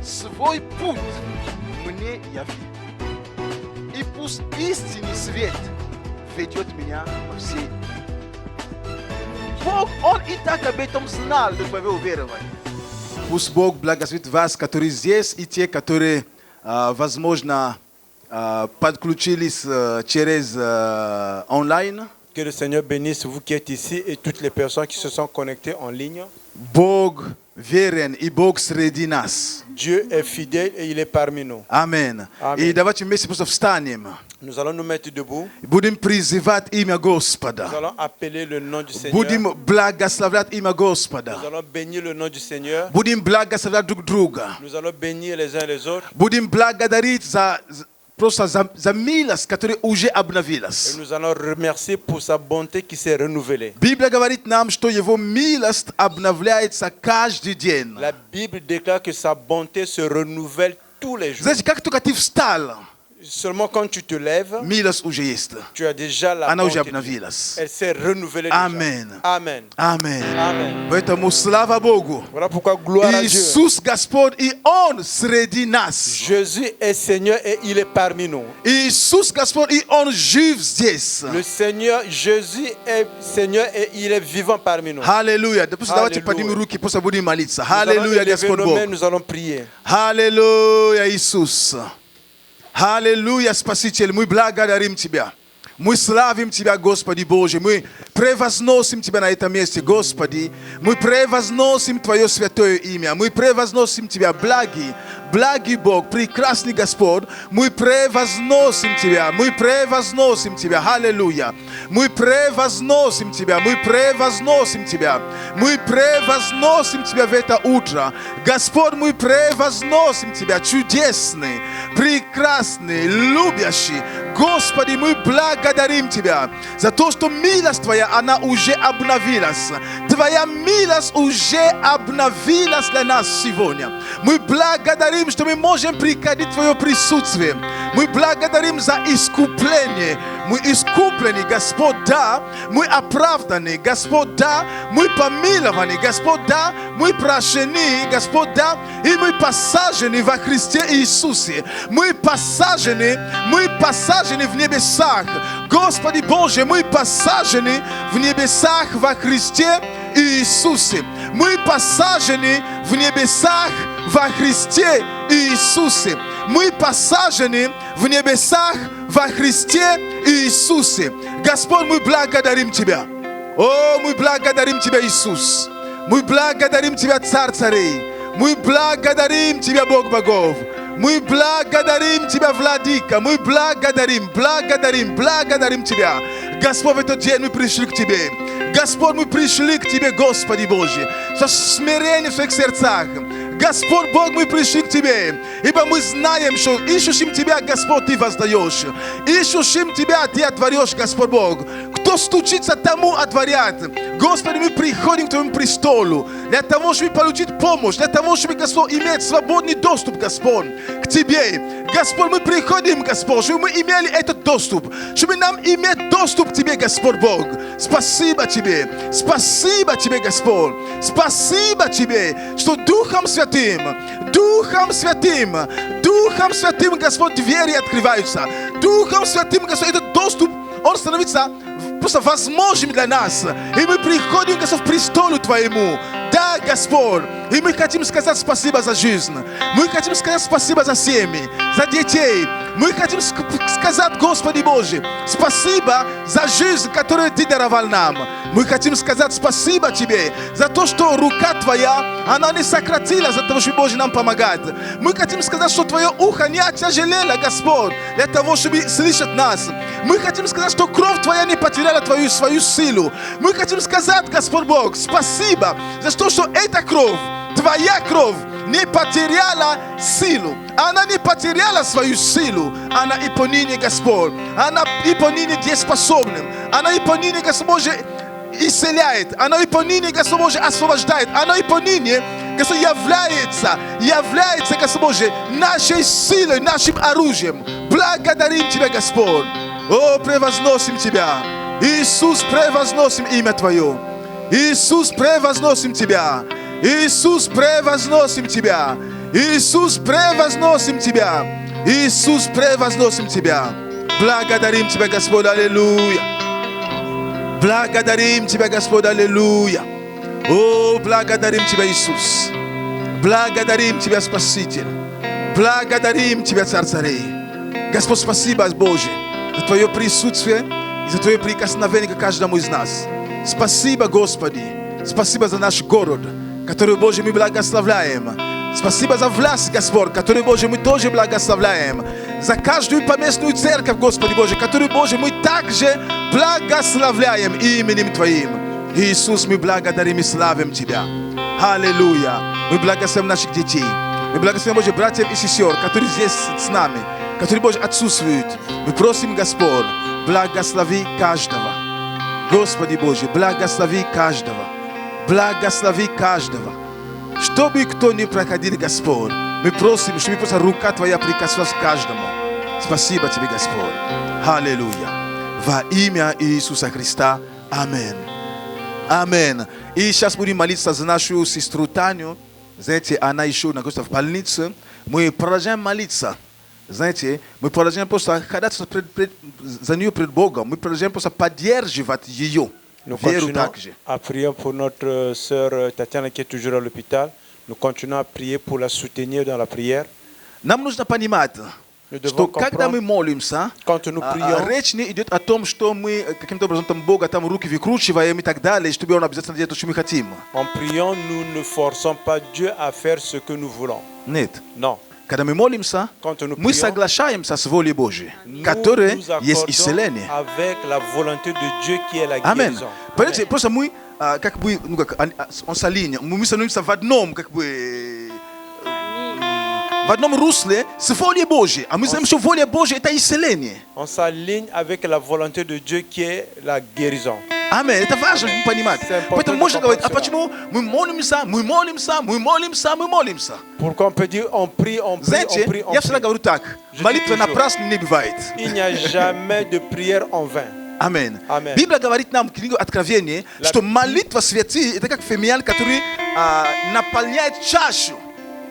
свой путь мне яви. И пусть истинный свет ведет меня по всей. Бог, Он и так об этом знал до твоего верования. Пусть Бог благословит вас, которые здесь, и те, которые, возможно, подключились через онлайн. Que le Seigneur bénisse vous qui êtes ici et toutes les personnes qui se sont connectées en ligne. Бог верен и Бог среди нас. Dieu est fidèle et il est parmi nous. Амен. Amen. И давайте вместе просто встанем. Nous allons nous mettre debout. Будем призывать имя Nous Господа. allons appeler le nom du Seigneur. Будем благословлять имя Господа. Nous allons bénir le nom du Seigneur. Будем благословлять друг друга. Nous allons bénir les uns les autres. Будем благодарить просто за милость, которая уже Et обновилась. nous allons remercier pour sa bonté qui s'est renouvelée. Библия говорит нам, что Его милость обновляется каждый день. La Bible déclare que sa bonté se renouvelle tous les jours. Знаете, как только ты встал, Seulement quand tu te lèves, милость уже есть. tu as déjà la Она уже bonté. обновилась. Elle s'est renouvelée déjà. Amen. Amen. Аминь. Amen. Поэтому слава Богу. Voilà pourquoi gloire à Dieu. Иисус Господь, и Он среди нас. Jésus est Seigneur et il est parmi nous. Иисус Господь, и Он жив здесь. Le Seigneur, Jésus est Seigneur et il est vivant parmi nous. Аллилуйя. Просто давайте Аллилуйя. поднимем руки, просто будем молиться. Nous allons Аллилуйя, élever Господь nos Бог. mains, nous allons prier. Аллилуйя, Иисус. Аллилуйя, Спаситель, мы благодарим Тебя. Мы славим Тебя, Господи Боже. Мы превозносим Тебя на этом месте, Господи. Мы превозносим Твое святое имя. Мы превозносим Тебя, благий Бог, прекрасный Господь. Мы превозносим Тебя. Мы превозносим Тебя. Аллилуйя. Мы превозносим Тебя. Мы превозносим Тебя. Мы превозносим Тебя в это утро. Господь, мы превозносим Тебя, чудесный, прекрасный, любящий. Господи, мы благодарим Тебя за то, что милость Твоя, она уже обновилась. Твоя милость уже обновилась для нас сегодня. Мы благодарим, что мы можем приходить в Твое присутствие. Мы благодарим за искупление. Мы искуплены, Господь, да. Мы оправданы, Господь, да. Мы помилованы, Господь, да. Мы прощены, Господь, да. И мы посажены во Христе Иисусе. Мы посажены в небесах. Господи Боже, мы посажены в небесах во Христе Иисусе. Мы посажены в небесах во Христе Иисусе. Мы посажены в небесах во Христе Иисусе. Господь, мы благодарим Тебя. О, мы благодарим Тебя, Иисус. Мы благодарим Тебя, Царь царей. Мы благодарим Тебя, Бог богов. Мы благодарим Тебя, Владыка. Мы благодарим Тебя. Господь, в этот день мы пришли к Тебе. Господь, мы пришли к Тебе, Господи Божий, со смирением в своих сердцах. Господь Бог, мы пришли к Тебе, ибо мы знаем, что ищущим Тебя, Господь, Ты воздаешь. Ищущим Тебя Ты отворяешь, Господь Бог. Кто стучится, тому отворят. Господи, мы приходим к Твоему престолу для того, чтобы получить помощь, для того, чтобы, Господь, иметь свободный доступ, Господь, к Тебе. Господь, мы приходим, Господь, чтобы мы имели этот доступ, чтобы нам иметь доступ к Тебе, Господь Бог. Спасибо Тебе, Господь. Спасибо Тебе, что Духом Святым, Господь, двери открываются. Духом Святым, Господь, этот доступ, он становится просто возможным для нас. И мы приходим, Господь, к престолу Твоему. Да, Господь. И мы хотим сказать спасибо за жизнь. Мы хотим сказать спасибо за семьи, за детей. Мы хотим сказать, Господи Боже, спасибо за жизнь, которую Ты даровал нам. Мы хотим сказать спасибо Тебе за то, что рука Твоя, она не сократилась за того, что Боже нам помогает. Мы хотим сказать, что Твое ухо не отяжелело, Господь, для того, чтобы слышать нас. Мы хотим сказать, что кровь Твоя не потеряла свою силу. Мы хотим сказать, Господь Бог, спасибо за то, что эта кровь, Твоя кровь, не потеряла силу. Она не потеряла свою силу. Она и поныне, Господь. Она и поныне дееспособным. Она и поныне, Господь Боже, исцеляет. Она и поныне, Господь Боже, освобождает. Она и поныне, Господь, является, Господь Боже, нашей силой, нашим оружием. Благодарим Тебя, Господь. О, превозносим Тебя. Иисус, превозносим имя Твое. Иисус, превозносим Тебя. Иисус, превозносим Тебя. Иисус, превозносим Тебя. Иисус, превозносим Тебя. Благодарим Тебя, Господь, аллилуйя. Благодарим Тебя, Господь, аллилуйя. О, благодарим Тебя, Иисус. Благодарим Тебя, Спаситель. Благодарим Тебя, Царь царей. Господь, спасибо, Боже, за Твое присутствие и за Твое прикосновение к каждому из нас. Спасибо, Господи. Спасибо за наш город, который, Боже, мы благословляем. Спасибо за власть, Господь, которую, Боже, мы тоже благословляем. За каждую поместную церковь, Господи Боже, которую, Боже, мы также благословляем именем Твоим. Иисус, мы благодарим и славим Тебя. Аллилуйя. Мы благословим наших детей. Мы благословим, Боже, братьев и сестер, которые здесь с нами, которые, Боже, отсутствуют. Мы просим, Господь, благослови каждого. Господи Боже, благослови каждого. Благослови каждого. Чтобы кто ни проходил, Господь, мы просим, чтобы просто рука Твоя прикоснулась к каждому. Спасибо Тебе, Господь. Аллилуйя. Во имя Иисуса Христа. Аминь. Аминь. И сейчас будем молиться за нашу сестру Таню. Знаете, она еще находится в больнице. Мы продолжаем молиться. Знаете, мы продолжаем просто ходатайство за нее пред Богом. Мы продолжаем просто поддерживать ее. Nous continuons à prier pour notre sœur Tatiana qui est toujours à l'hôpital. Nous continuons à prier pour la soutenir dans la prière. Нам нужно понимать, что когда мы молимся, речь не идет о том, что мы каким-то образом там Бога там руки выкручиваем и так далее, чтобы Он обязательно делает то, что мы хотим. En priant, nous ne forçons pas Dieu à faire ce que nous voulons. Нет. Non. Когда мы молимся, мы соглашаемся с волей Божьей, которая есть исцеление. Avec la volonté de Dieu qui est la Аминь. guérison. Понимаете, просто мы как бы, ну как, он s'aligne, мы становимся в одном, как бы, в одном русле с волей Божьей. А мы знаем, что воля Божья это исцеление. On s'aligne avec la volonté de Dieu qui est la guérison. Аминь. Это важно понимать. Поэтому можно говорить, а почему мы молимся, мы молимся, мы молимся, мы молимся? Pourquoi on peut dire on prie, on prie, Знаете, on prie, on я всегда prie. говорю так, молитва напрасно не бывает. Il n'y a jamais de prière en vain. Аминь. Аминь. Библия говорит нам в книгу Откровения, что молитва святых это как фимиал, который наполняет чашу.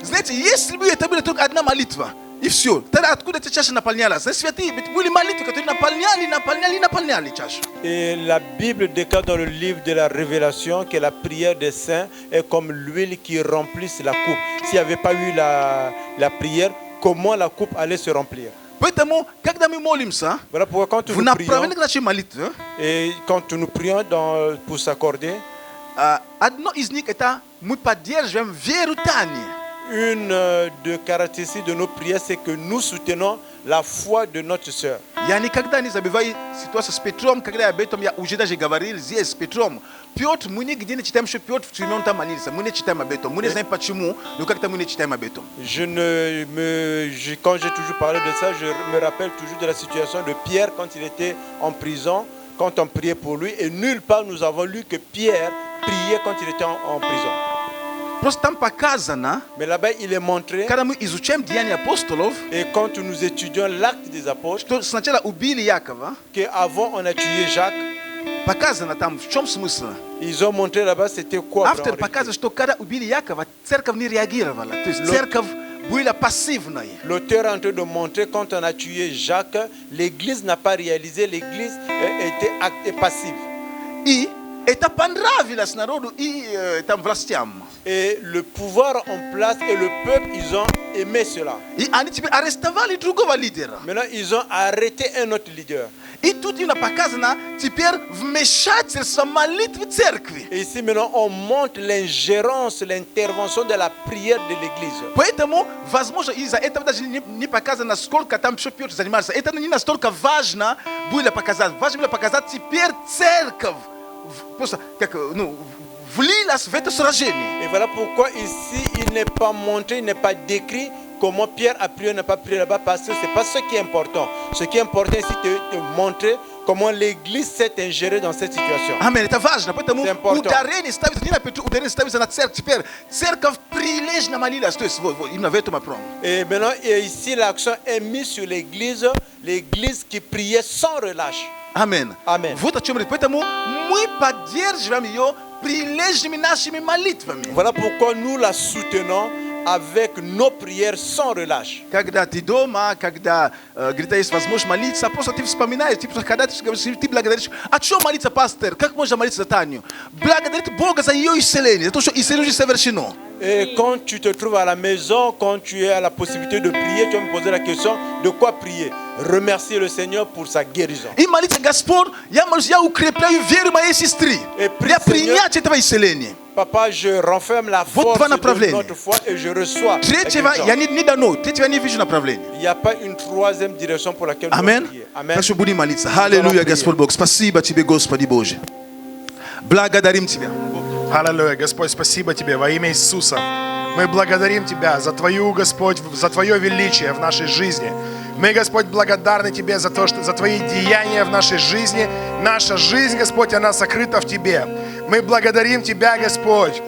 Знаете, если бы это была только одна молитва, и все, тогда откуда эта чаша наполнялась? Знаете, святые были молитвы, которые наполняли чашу. Et la Bible déclare dans le livre de la Révélation que la prière des saints est comme l'huile qui remplisse la coupe. S'il n'y avait pas eu la prière, comment la coupe allait se remplir? Поэтому, когда мы молимся, Voilà pourquoi quand в nous prions, направлении к нашей молитве, et quand nous prions pour s'accorder, одно из них это мы поддерживаем веру Тани. une des caractéristiques de nos prières, c'est que nous soutenons la foi de notre sœur. Я никогда не забываю ситуацию с Петром, когда я об этом я уже даже говорил здесь с Петром. Петр, мы нигде не читаем, что Петр в тюрьме он там молился. Мы не читаем об этом. Мы не знаем почему, но как-то мы не читаем об этом. Quand j'ai toujours parlé de ça, je me rappelle toujours de la situation de Pierre quand il était en prison, quand on priait pour lui. Et nulle part nous avons lu que Pierre priait quand il était en prison. Просто там показано, Mais là-bas, il est montré, когда мы изучаем Деяния апостолов, et quand nous étudions l'acte des apôtres, что сначала убили Якова, qu'avant on a tué Jacques, показано там, в чем смысл. ils ont montré là-bas c'était quoi. Автор показывает, что когда убили Якова, церковь не реагировала. То есть церковь была пассивной. L'auteur est en train de montrer quand on a tué Jacques, l'église n'a pas réalisé, l'église était passive. И это понравилось народу и там властям. Et le pouvoir en place et le peuple, ils ont aimé cela. И они теперь арестовали другого лидера. Maintenant, ils ont arrêté un autre leader. И тут именно показано теперь вмешательство молитвы церкви. Et ici, maintenant, on montre l'ingérence, l'intervention de la prière de l'église. Поэтому, возможно, из-за этого даже не показано, сколько там еще Петр занимался. Это не настолько важно было показать. Важно было показать теперь церковь. Просто как, ну, влилась в это сражение. Et voilà pourquoi ici, il n'est pas montré, il n'est pas décrit comment Pierre a prié ou n'a pas prié là-bas, parce que ce n'est pas ce qui est important. Ce qui est important ici, c'est de montrer comment l'église s'est ingérée dans cette situation. Amen. Это важно. Поэтому C'est important. ударение ставится не на Петру, ударение ставится на церковь. Теперь церковь прилежно молилась. То есть именно в этом вопрос. Et maintenant, ici, l'accent est mis sur l'église qui priait sans relâche. Amen. Amen. Вот о чем речь. Поэтому мы поддерживаем ее прилежными нашими молитвами. Voilà pourquoi nous la soutenons avec nos prières sans relâche. Когда ты дома, когда где-то есть возможность молиться, просто ты вспоминаешь, когда ты благодаришь. О чем молиться, пастор? Как можно молиться за Таню? Благодарить Бога за ее исцеление, за то, что исцеление уже совершено. Et quand tu te trouves à la maison, quand tu as la possibilité de prier, tu vas me poser la question, de quoi prier? Remercier le Seigneur pour sa guérison. И молиться, Господь, я укрепляю веру моей сестры. Я принять этого исцеления. Papa, je renferme la force de notre foi et je reçois. Третьего я не дано, третьего не вижу направления. Il n'y a pas une troisième direction pour laquelle nous Amen. prier. Amen. Так что будем молиться. Аллилуйя, Господь Бог. Спасибо Тебе, Господи Боже. Благодарим Тебя. Аллилуйя, Господь, спасибо Тебе во имя Иисуса. Мы благодарим Тебя за Твою, Господь, за Твое величие в нашей жизни. Мы, Господь, благодарны Тебе за то, что за Твои деяния в нашей жизни. Наша жизнь, Господь, она сокрыта в Тебе. Мы благодарим Тебя, Господь,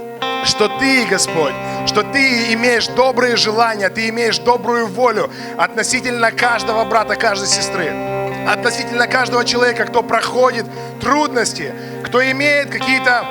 что Ты, Господь, что Ты имеешь добрые желания, Ты имеешь добрую волю относительно каждого брата, каждой сестры, относительно каждого человека, кто проходит трудности, кто имеет какие-то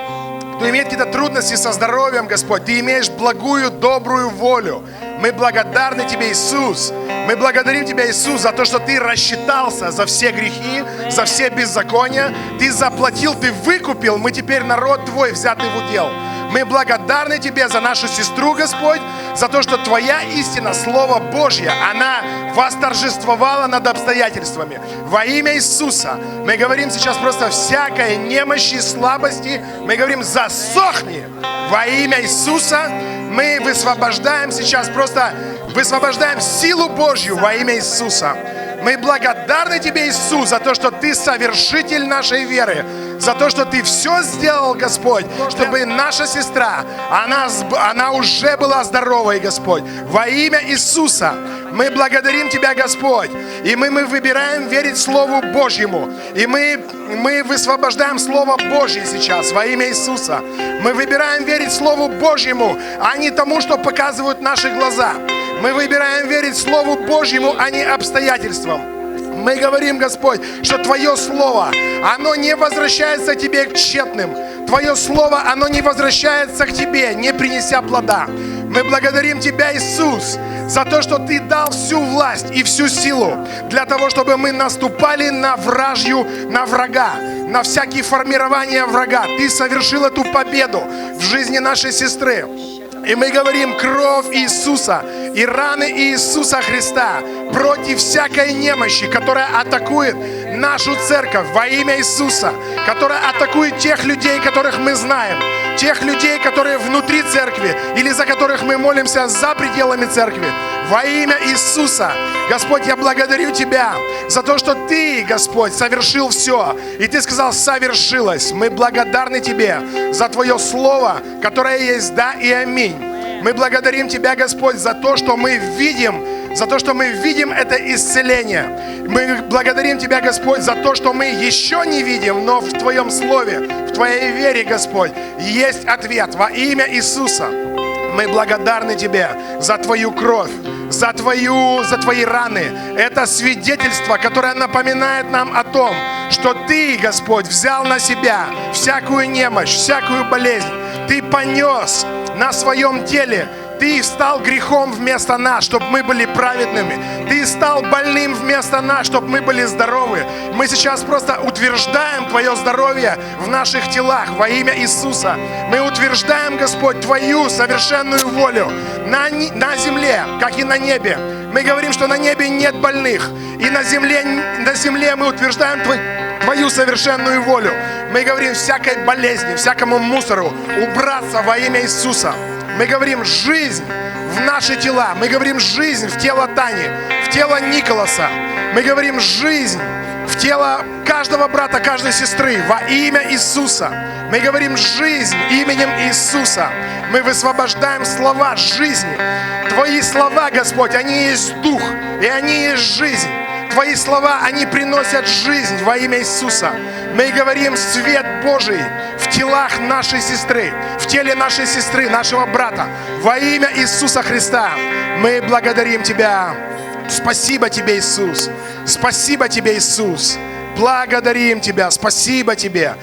трудности со здоровьем, Господь. Ты имеешь благую, добрую волю. Мы благодарны Тебе, Иисус. Мы благодарим Тебя, Иисус, за то, что Ты рассчитался за все грехи, за все беззакония. Ты заплатил, Ты выкупил. Мы теперь народ Твой, взятый в удел. Мы благодарны Тебе за нашу сестру, Господь, за то, что Твоя истина, Слово Божье, она восторжествовала над обстоятельствами. Во имя Иисуса мы говорим сейчас просто всякой немощи, слабости, мы говорим засохни. Во имя Иисуса мы высвобождаем сейчас, просто высвобождаем силу Божью во имя Иисуса. Мы благодарны Тебе, Иисус, за то, что Ты совершитель нашей веры, за то, что Ты все сделал, Господь, чтобы наша сестра, она уже была здоровой, Господь. Во имя Иисуса мы благодарим Тебя, Господь, и мы выбираем верить Слову Божьему, и мы высвобождаем Слово Божье сейчас во имя Иисуса. Мы выбираем верить Слову Божьему, а не тому, что показывают наши глаза. Мы выбираем верить Слову Божьему, а не обстоятельствам. Мы говорим, Господь, что Твое Слово, оно не возвращается Тебе к тщетным. Твое Слово, оно не возвращается к Тебе, не принеся плода. Мы благодарим Тебя, Иисус, за то, что Ты дал всю власть и всю силу для того, чтобы мы наступали на врага, на всякие формирования врага. Ты совершил эту победу в жизни нашей сестры. И мы говорим, кровь Иисуса и раны Иисуса Христа против всякой немощи, которая атакует нашу церковь во имя Иисуса, которая атакует тех людей, которых мы знаем, тех людей, которые внутри церкви или за которых мы молимся за пределами церкви. Во имя Иисуса, Господь, я благодарю Тебя за то, что Ты, Господь, совершил все. И Ты сказал, совершилось. Мы благодарны Тебе за Твое Слово, которое есть да и аминь. Мы благодарим Тебя, Господь, за то, что мы видим, это исцеление. Мы благодарим Тебя, Господь, за то, что мы еще не видим, но в Твоем Слове, в Твоей вере, Господь, есть ответ во имя Иисуса. Мы благодарны Тебе за Твою кровь, за Твои раны. Это свидетельство, которое напоминает нам о том, что Ты, Господь, взял на себя всякую немощь, всякую болезнь. Ты понес на своем теле. Ты стал грехом вместо нас, чтобы мы были праведными. Ты стал больным вместо нас, чтобы мы были здоровы. Мы сейчас просто утверждаем Твое здоровье в наших телах во имя Иисуса. Мы утверждаем, Господь, Твою совершенную волю на земле, как и на небе. Мы говорим, что на небе нет больных. И на земле мы утверждаем Твою совершенную волю. Мы говорим всякой болезни, всякому мусору убраться во имя Иисуса. Мы говорим жизнь в наши тела. Мы говорим жизнь в тело Тани, в тело Николаса. Мы говорим жизнь в тело каждого брата, каждой сестры во имя Иисуса. Мы говорим жизнь именем Иисуса. Мы высвобождаем слова жизни. Твои слова, Господь, они есть дух, и они есть жизнь. Твои слова, они приносят жизнь во имя Иисуса. Мы говорим свет Божий в телах нашей сестры, в теле нашей сестры, нашего брата. Во имя Иисуса Христа мы благодарим Тебя. Спасибо Тебе, Иисус. Спасибо Тебе, Иисус. Благодарим Тебя, спасибо Тебе,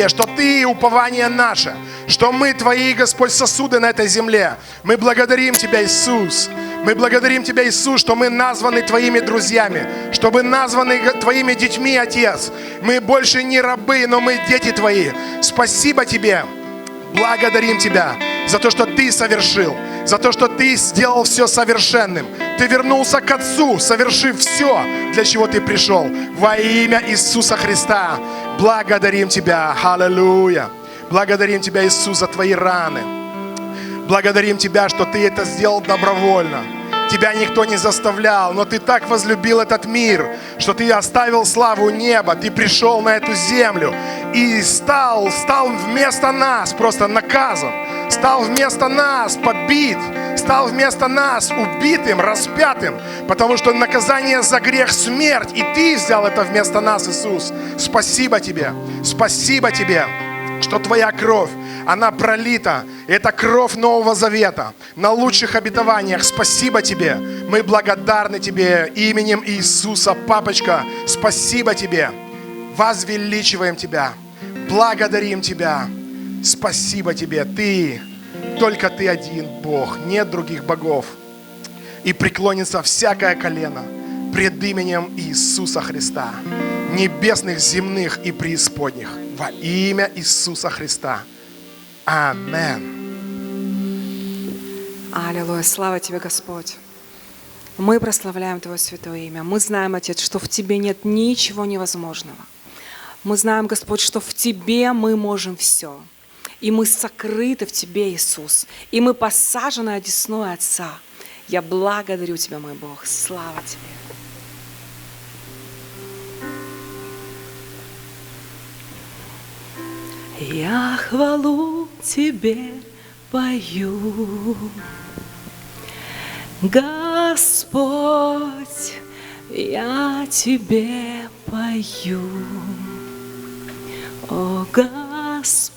что Ты упование наше, что мы Твои, Господь, сосуды на этой земле. Мы благодарим Тебя, Иисус. Мы благодарим Тебя, Иисус, что мы названы Твоими друзьями, что мы названы Твоими детьми, Отец. Мы больше не рабы, но мы дети Твои. Спасибо Тебе. Благодарим Тебя за то, что Ты совершил, за то, что Ты сделал все совершенным. Ты вернулся к Отцу, совершив все, для чего Ты пришел. Во имя Иисуса Христа благодарим Тебя. Аллилуйя. Благодарим Тебя, Иисус, за Твои раны. Благодарим Тебя, что Ты это сделал добровольно. Тебя никто не заставлял, но Ты так возлюбил этот мир, что Ты оставил славу неба, Ты пришел на эту землю и стал вместо нас просто наказан, стал вместо нас побит, стал вместо нас убитым, распятым, потому что наказание за грех — смерть, и Ты взял это вместо нас, Иисус. Спасибо Тебе, что Твоя кровь, она пролита. Это кровь Нового Завета на лучших обетованиях. Спасибо Тебе. Мы благодарны Тебе именем Иисуса. Папочка, спасибо Тебе. Возвеличиваем Тебя. Благодарим Тебя. Спасибо Тебе. Только Ты один Бог. Нет других богов. И преклонится всякое колено пред именем Иисуса Христа. Небесных, земных и преисподних. Во имя Иисуса Христа. Аминь. Аллилуйя. Слава Тебе, Господь. Мы прославляем Твое святое имя. Мы знаем, Отец, что в Тебе нет ничего невозможного. Мы знаем, Господь, что в Тебе мы можем все. И мы сокрыты в Тебе, Иисус. И мы посажены одесной Отца. Я благодарю Тебя, мой Бог. Слава Тебе. Я хвалу Тебе пою, Господь, я Тебе пою, о Господь,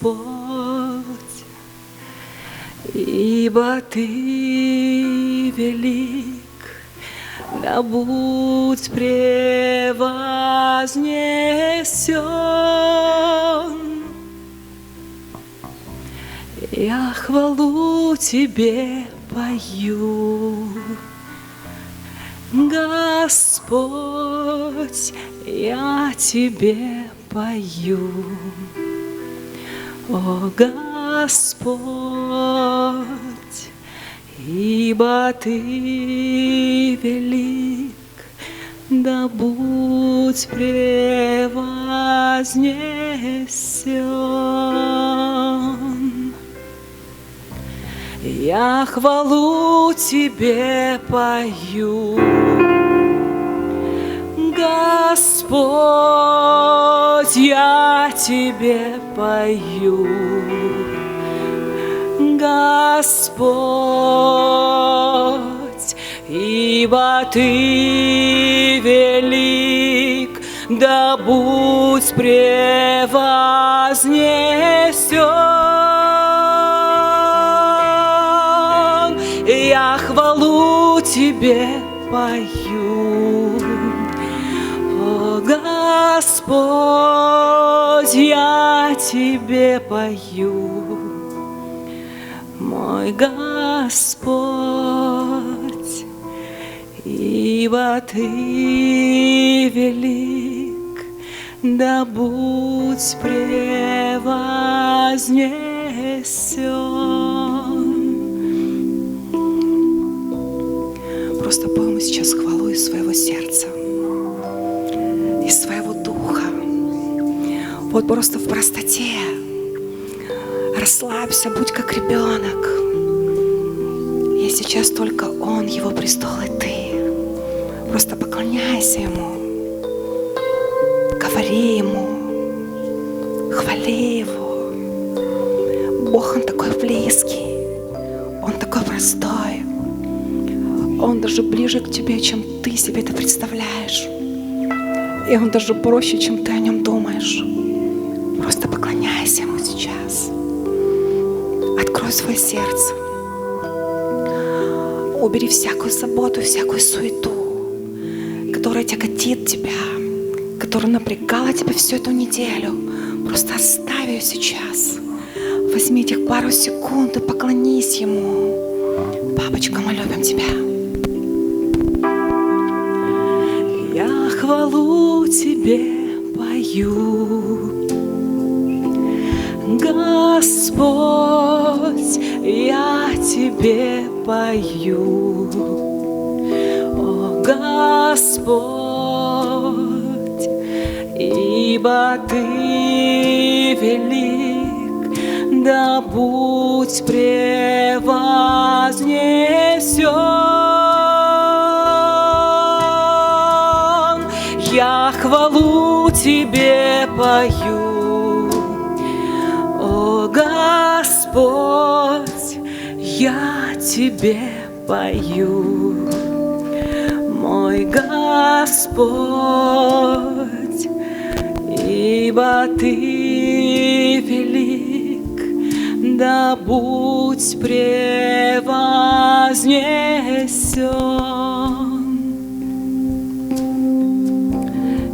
ибо Ты велик, да будь превознесен. Я хвалу Тебе пою, Господь, я Тебе пою, о Господь, ибо Ты велик, да будь превознесен. Я хвалу Тебе пою, Господь, я Тебе пою, Господь, ибо Ты велик, да будь превознесен. Я хвалу Тебе пою, о Господь, я Тебе пою, мой Господь, ибо Ты велик, да будь превознесен. Просто поем сейчас хвалу из своего сердца, из своего духа. Вот просто в простоте. Расслабься, будь как ребенок. И сейчас только Он, Его престол и ты. Просто поклоняйся Ему. Говори Ему. Хвали Его. Бог, Он такой близкий. Он такой простой. Он даже ближе к тебе, чем ты себе это представляешь. И Он даже проще, чем ты о Нем думаешь. Просто поклоняйся Ему сейчас. Открой свое сердце. Убери всякую заботу, всякую суету, которая тяготит тебя, которая напрягала тебя всю эту неделю, просто оставь ее сейчас. Возьми этих пару секунд и поклонись Ему. Папочка, мы любим Тебя. Я хвалу Тебе пою, Господь, я Тебе пою, о Господь, ибо Ты велик, да будь превознесен. Я хвалу Тебе пою, о Господь, я Тебе пою, мой Господь, ибо Ты велик, да будь превознесен.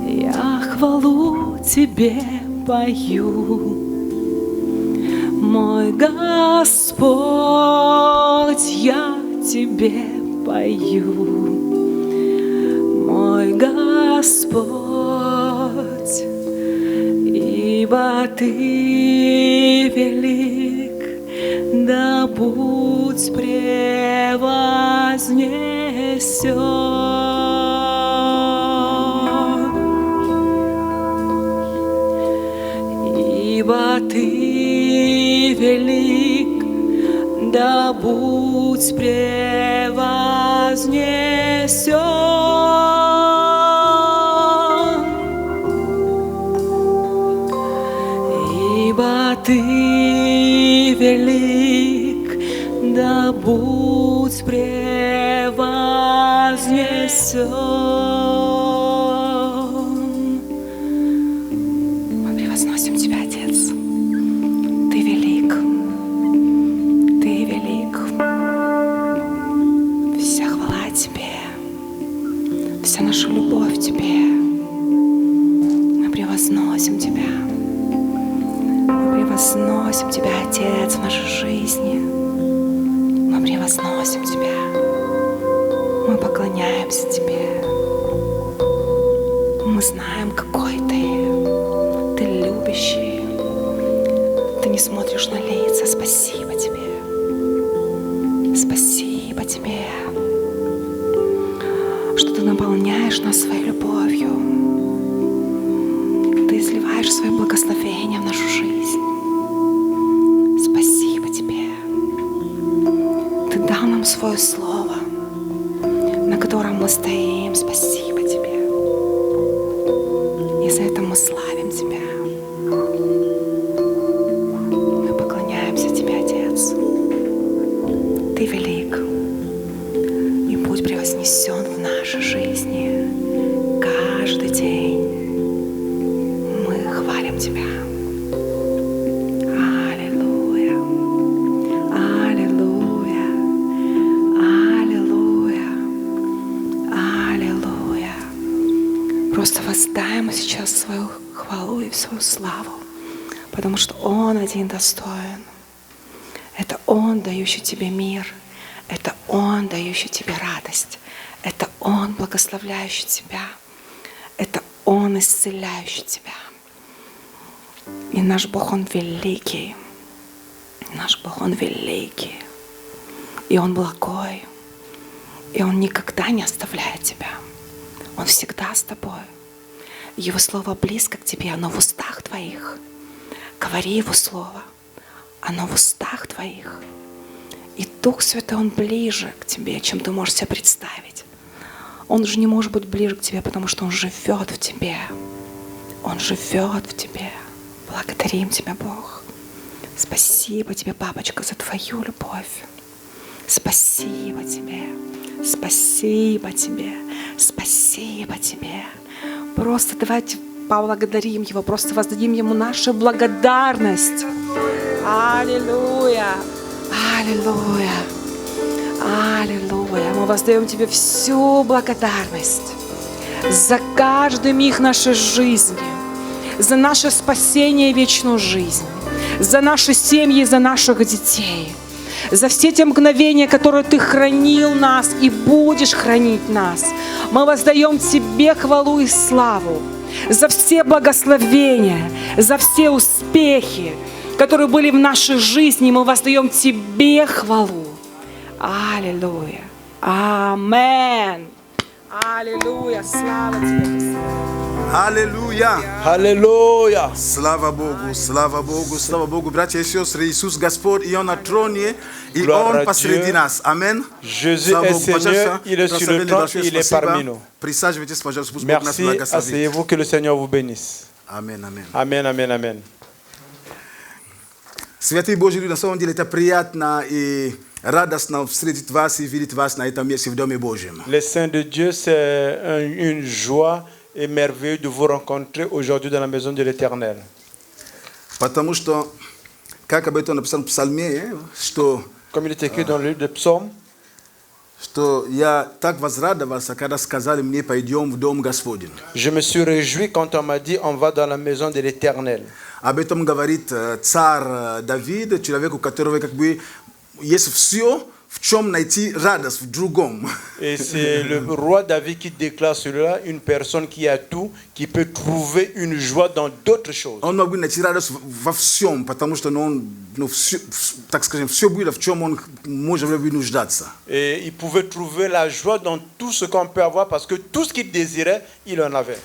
Я хвалу Тебе пою, мой Господь, я Тебе пою, мой Господь, ибо Ты велик, да будь превознесен. Ибо Ты велик, да будь превознесен. Ибо Ты велик, да будь превознесен. Мы превозносим Тебя, Отец. Ты велик. Ты велик. Вся хвала Тебе. Вся наша любовь Тебе. Мы превозносим Тебя. Мы превозносим Тебя, Отец, в нашей жизни. Мы превозносим Тебя. Мы поклоняемся Тебе. Мы знаем, какой Ты. Ты любящий. Ты не смотришь на лица. Спасибо Тебе. Спасибо Тебе, что Ты наполняешь нас своей любовью. Ты изливаешь свое благословение в нашу жизнь. Спасибо Тебе. Ты дал нам свое слово, на котором мы стоим. Спасибо Тебе. И за это мы славим Тебя. Мы поклоняемся Тебе, Отец. Ты велик. И будь превознесен в нашей жизни каждый день. Мы хвалим Тебя. Аллилуйя. Аллилуйя. Аллилуйя. Аллилуйя. Просто воздаем сейчас свою хвалу и свою славу, потому что Он один достоин. Это Он, дающий тебе мир. Это Он, дающий тебе радость. Это Он, благословляющий тебя. Это Он, исцеляющий тебя. И наш Бог, Он великий. Наш Бог, Он великий. И Он благой. И Он никогда не оставляет тебя. Он всегда с тобой. Его Слово близко к тебе, оно в устах твоих. Говори Его Слово. Оно в устах твоих. И Дух Святой, Он ближе к тебе, чем ты можешь себе представить. Он же не может быть ближе к тебе, потому что Он живет в тебе. Он живет в тебе. Благодарим Тебя, Бог. Спасибо Тебе, Папочка, за Твою любовь. Спасибо Тебе. Спасибо Тебе. Спасибо Тебе. Просто давайте поблагодарим Его, просто воздадим Ему нашу благодарность. Аллилуйя! Аллилуйя! Аллилуйя! Мы воздаем Тебе всю благодарность. за каждый миг нашей жизни, за наше спасение и вечную жизнь, за наши семьи, за наших детей, за все те мгновения, которые Ты хранил нас и будешь хранить нас. Мы воздаем Тебе хвалу и славу за все благословения, за все успехи, которые были в нашей жизни. Мы воздаем Тебе хвалу. Аллилуйя. Амен. Аллилуйя. Слава Тебе, Господь. Аллилуйя. Alléluia. Слава Богу, слава Богу, слава Богу. Братья и сестры, Иисус Господь, и Он на троне, и Gloire Он à посреди Dieu. нас. Амин. Jésus Слава est Богу. Seigneur, Пожалуйста, il est sur le прославили trône, большое il est спасибо. parmi nous. Присаживайтесь, пожалуйста, пусть Бог нас Merci, благословит. asseyez-vous, que le Seigneur vous bénisse. Аминь, аминь. Amen, amen, amen. Святые Божьи люди, на самом деле это приятно и радостно встретить вас и видеть вас на этом месте в Доме Божьем. Les saints de Dieu, c'est une joie et merveilleux de vous rencontrer aujourd'hui dans la maison de l'Éternel. Потому что, как об этом написано в Псалме, что Comme il est écrit dans le livre de Psaume, я так возрадовался, когда сказали мне, пойдем в Дом Господень. je me suis réjoui quand on m'a dit on va dans la maison de l'Éternel. Об этом говорит царь Давид, человек, у которого как бы есть все, в чем найти радость в другом. Et c'est le roi David qui déclare cela, une personne qui a tout, qui peut trouver une joie dans d'autres choses. Он мог бы найти радость во всем, потому что он, так скажем, все было, в чем он может нуждаться. Et il pouvait trouver la joie dans tout ce qu'on peut avoir parce que tout ce qu'il désirait, il en avait.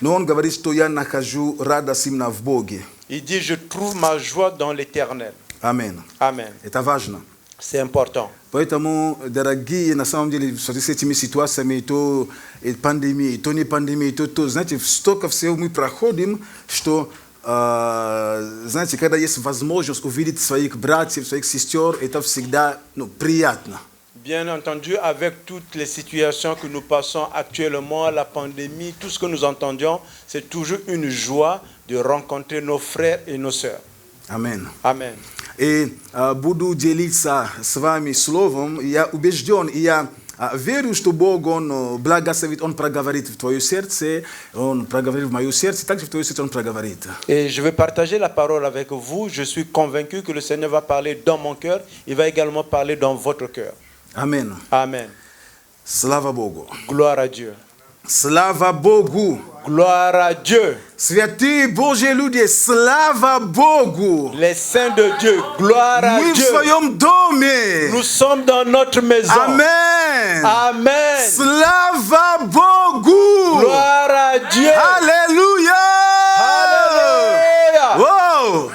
Но он говорит, что я нахожу радость именно в Боге. Il dit, je trouve ma joie dans l'Éternel. Аминь. Amen. Это важно. C'est important. Поэтому, дорогие, на самом деле, в связи с этими ситуациями, то и пандемии, то не пандемии, то, знаете, столько всего мы проходим, что, знаете, когда есть возможность увидеть своих братьев, своих сестер, это всегда приятно. Bien entendu, avec toutes les situations que nous passons actuellement, la pandémie, tout ce que nous entendions, c'est toujours une joie de rencontrer nos frères et nos sœurs. Amen. Amen. И буду делиться с вами словом. Я убежден, и я верю, что Бог, Он благословит, Он проговорит в твое сердце, Он проговорит в мое сердце, также в твое сердце Он проговорит. Et je vais partager la parole avec vous. Je suis convaincu que le Seigneur va parler dans mon cœur. Il va également parler dans votre cœur. Amen. Amen. Слава Богу. Gloire à Dieu. Слава Богу. Gloire à Dieu. Святые Божьи люди, слава Богу. Les saints de Dieu, gloire à Мы в Dieu. своем доме. Nous sommes dans notre maison. Amen. Amen. Слава Богу. Gloire à Dieu. Аллилуйя. Alléluia. Воу.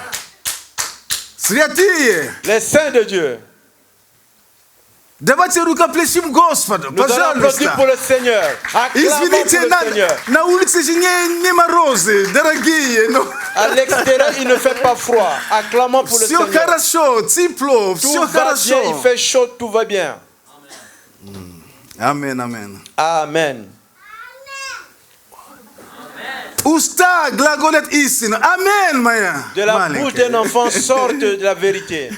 Святые. Les saints de Dieu. Давайте рукоплещем Господу, Nous allons applaudir pour пожалуйста. le Seigneur. Acclamons Извините, pour le Seigneur. на улице же не морозы, дорогие. Но À l'extérieur, il ne fait pas froid. Acclamons pour le все Seigneur. хорошо, тепло, все Tout va bien, il хорошо. fait chaud, tout va bien. Амен, амен. Amen. Уста глаголят истину. Амен, моя De la bouche d'un маленькая. enfant sortent de la vérité.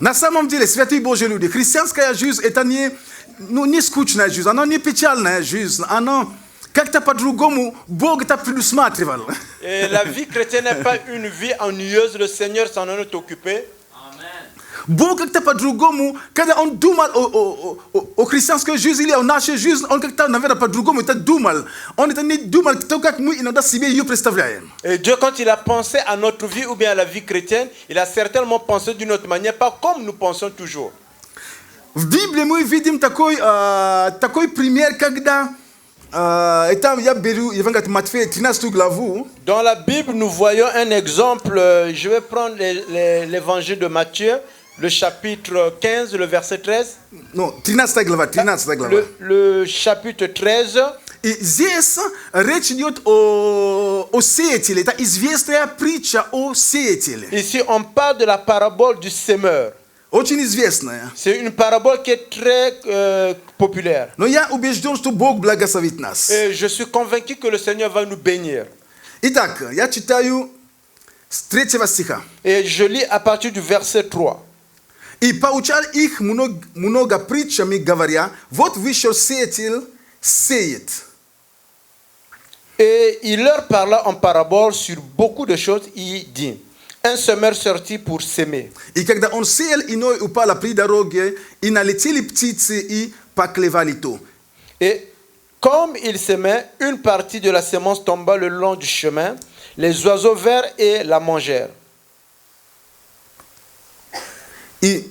На самом деле, святые Божьи люди, христианская жизнь это не скучная жизнь, она не печальная жизнь, она как-то по-другому Бог это предусматривал. Et la vie chrétienne n'est pas une vie ennuyeuse. Le Seigneur s'en est occupé. Бог как-то по-другому, когда Он думал о христианской жизни или о нашей жизни, Он как-то, наверное, по-другому это думал. Он это не думал, то, как мы иногда себе ее представляем. Et Dieu, quand il a pensé à notre vie ou bien à la vie chrétienne, il a certainement pensé d'une autre manière, pas comme nous pensons toujours. В Библии мы видим такой пример, когда это я беру Евангелие от Матфея 13 главу. Dans la Bible, nous voyons un exemple. Je vais prendre l'évangile de Matthieu, le chapitre 15, le verset 13. Ну, 13 глава. Le chapitre 13. И здесь речь идет о сеятеле. Это известная притча о сеятеле. Ici, on parle de la parabole du semeur. Очень известная. C'est une parabole qui est très populaire. Но я убежден, что Бог благословит нас. Et je suis convaincu que le Seigneur va nous bénir. Итак, я читаю с 3 стиха. Et je lis à partir du verset 3. «И поучал их много притчами, говоря, вот вышел сеятель сеет. Et il leur parla en parabole sur beaucoup de choses. Il dit, un semeur sortit pour s'aimer. I когда он сеял, иной упала при дороге, и налетели птицы и поклевали то. Et comme il s'aimait, une partie de la semence tomba le long du chemin. Les oiseaux vinrent et la mangèrent. И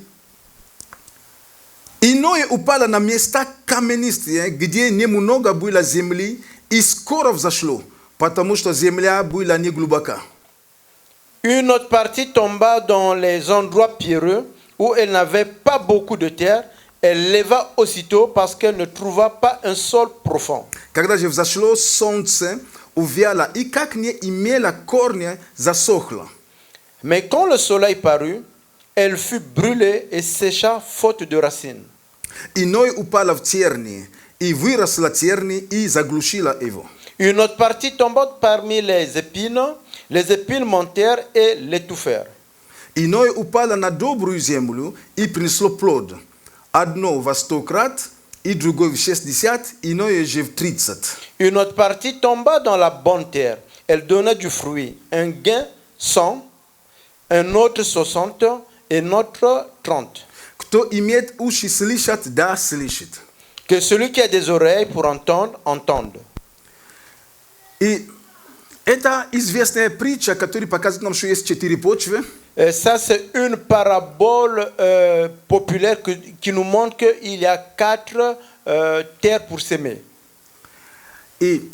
иное упало на места каменистые, где немного было земли, и скоро взошло, потому что земля была не глубока. Une autre partie tomba dans les endroits pierreux où elle n'avait pas beaucoup de terre. Elle leva aussitôt parce qu'elle ne trouva pas un sol profond. Когда же взошло солнце, увяло, и как не имела корня, засохло. Mais quand le soleil parut, elle fut brûlée et sécha faute de racines. Иной упало в тернии, и выросла терни, и заглушила его. Une autre partie tomba parmi les épines montèrent et l'étouffèrent. Иное упало на добрую землю, и принесло плод. Одно во 100 крат, и другое в 60, иное же в 30. Une autre partie tomba dans la bonne terre. Elle donna du fruit, un gain 100, un autre 60 et un autre 30. Кто имеет уши слышат, да слышит. Que celui qui a des oreilles pour entendre, entende. И это известная притча, которая показывает нам, что есть 4 почвы. Et ça, c'est une parabole populaire qui nous montre qu'il y a 4 terres pour s'aimer. И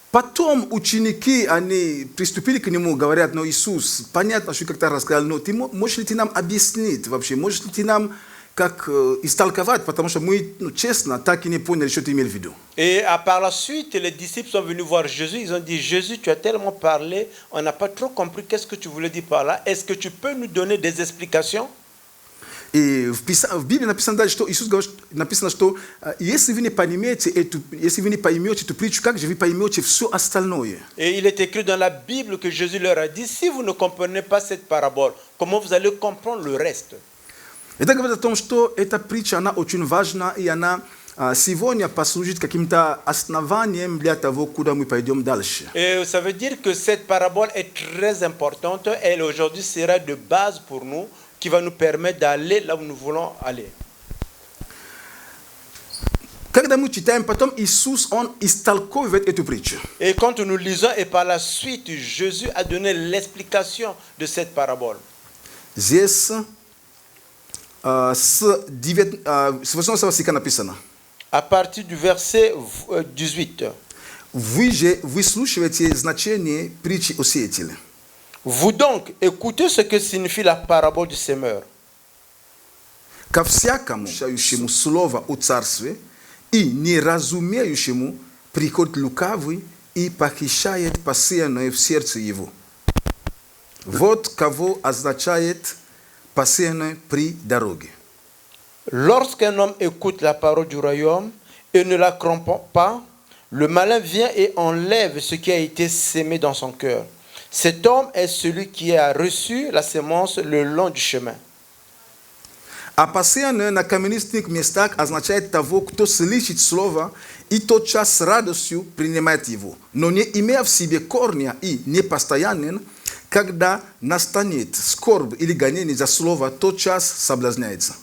потом ученики, они приступили к нему, говорят, но Иисус, понятно, что как-то рассказал, но ты можешь ли ты нам объяснить вообще, можешь ли ты нам как истолковать, потому что мы, честно, так и не поняли, что ты имел в виду. Et par la suite, les disciples sont venus voir Jésus. Ils ont dit, Jésus, tu as tellement parlé, on n'a pas trop compris qu'est-ce que tu voulais dire par là. Est-ce que tu peux nous donner des explications? И в Библии написано дальше, что Иисус говорит, написано, что если вы не поймете эту притчу, как же вы поймете все остальное? Et il est écrit dans la Bible que Jésus leur a dit, si vous ne comprenez pas cette parabole, comment vous allez comprendre le reste? Это говорит о том, что эта притча, она очень важна, и она сегодня послужит каким-то основанием для того, куда мы пойдем дальше. Et ça veut dire que cette parabole est très importante. Elle aujourd'hui sera de base pour nous, qui va nous permettre d'aller là où nous voulons aller. Когда мы читаем, потом Иисус, Он истолковывает эту притчу. Et quand nous lisons, et par la suite, Jésus a donné l'explication de cette parabole. Здесь с 18 стиха написано. À partir du verset 18. Вы же выслушиваете значение притчи о сеятеле. Vous donc, écoutez ce que signifie la parabole du semeur. Ко всякому слушающему слово о царстве и неразумеющему приходит лукавый и похищает посеянное в сердце его. Вот кого означает посеянное при дороге. Lorsqu'un homme écoute la parole du royaume et ne la comprend pas, le malin vient et enlève ce qui a été sémé dans son cœur. Cet homme est celui qui a reçu la semence le long du chemin. А посеянное на каменистых местах означает того, кто слышит слово и тотчас с радостью принимает его, но не имея в себе корня и непостоянен, когда настанет скорбь или гонение за слово, тотчас соблазняется.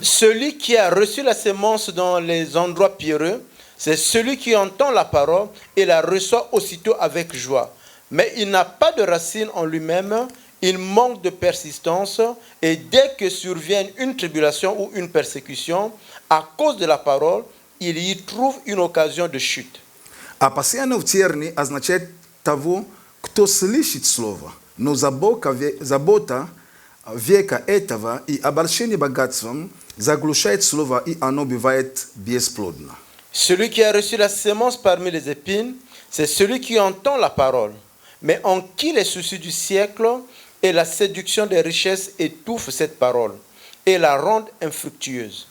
Celui qui a reçu la semence dans les endroits pierreux, c'est celui qui entend la parole et la reçoit aussitôt avec joie. Mais il n'a pas de racine en lui-même, il manque de persistance et dès que survient une tribulation ou une persécution, à cause de la parole, il y trouve une occasion de chute. А посеянное в тернии означает того, кто слышит слово, но забота века этого и обольщение богатством заглушает слово, и оно бывает бесплодно. Celui qui a reçu la semence parmi les épines, c'est celui qui entend la parole, mais en qui les soucis du siècle et la séduction des richesses étouffent cette parole et la rendent infructueuse.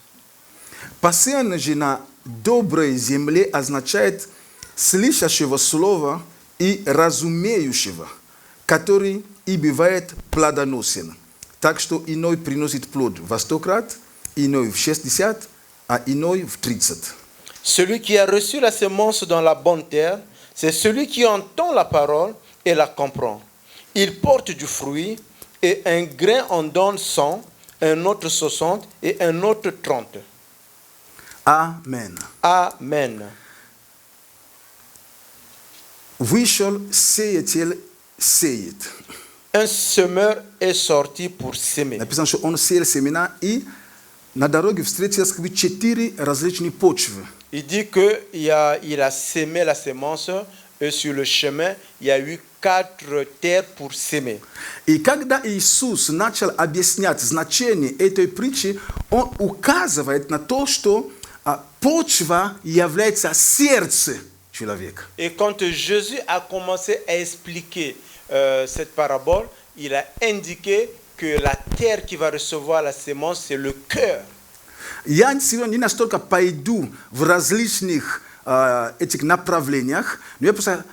Посеянное же на доброй земле означает слышащего слова и разумеющего, который и бывает плодоносен. Так что иной приносит плод во 100 крат, иной в 60, а иной в 30. Celui qui a reçu la semence dans la bonne terre, c'est celui qui entend la parole et la comprend. Il porte du fruit, et un grain en donne 100, un autre 60 et un autre 30. Amen. Amen. We shall say it, say it. Un semeur est sorti pour semer. Napisano što on seje semena i na dorogi vstreća skvi 4 različni počve. Il dit qu'il a semé la semence et sur le chemin, il y a eu 4 terres pour semer. I когда Иисус начал объяснять значение этой притчи, он указывает на то, что почва является сердцем человека. Et quand Jésus a commencé à expliquer cette parabole, il a indiqué que la terre qui va recevoir la semence, c'est le cœur. Я сегодня не настолько пойду в различных этих направлениях, но я просто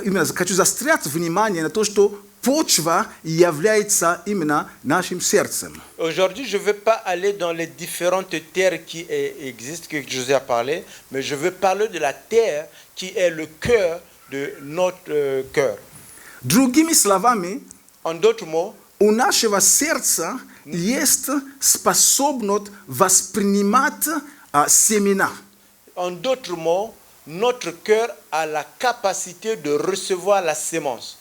именно хочу заострять внимание на то, что почва является именно нашим сердцем. Aujourd'hui, je ne vais pas aller dans les différentes terres qui existent, que Jésus a parlé, mais je veux parler de la terre qui est le cœur de notre cœur. Другими словами, En d'autres mots, у нашего сердца есть способность воспринимать семена. En d'autres mots, notre cœur a la capacité de recevoir la sémence.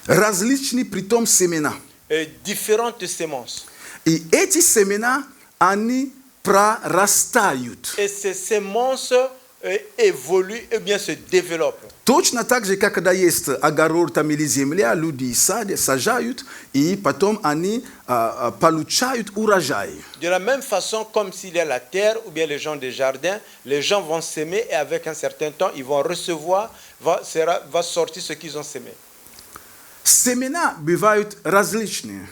Различные притом семена. Différentes sémences. И эти семена, они прорастают. Et ces sémences évoluent et bien se développent. Точно так же, как когда есть огород там или земля, люди сажают, и потом они получают урожай. De la même façon, comme s'il y a la terre ou bien les gens des jardins, les gens vont s'aimer et avec un certain temps, ils vont recevoir, va sortir ce qu'ils ont semé. Семена бывают различные.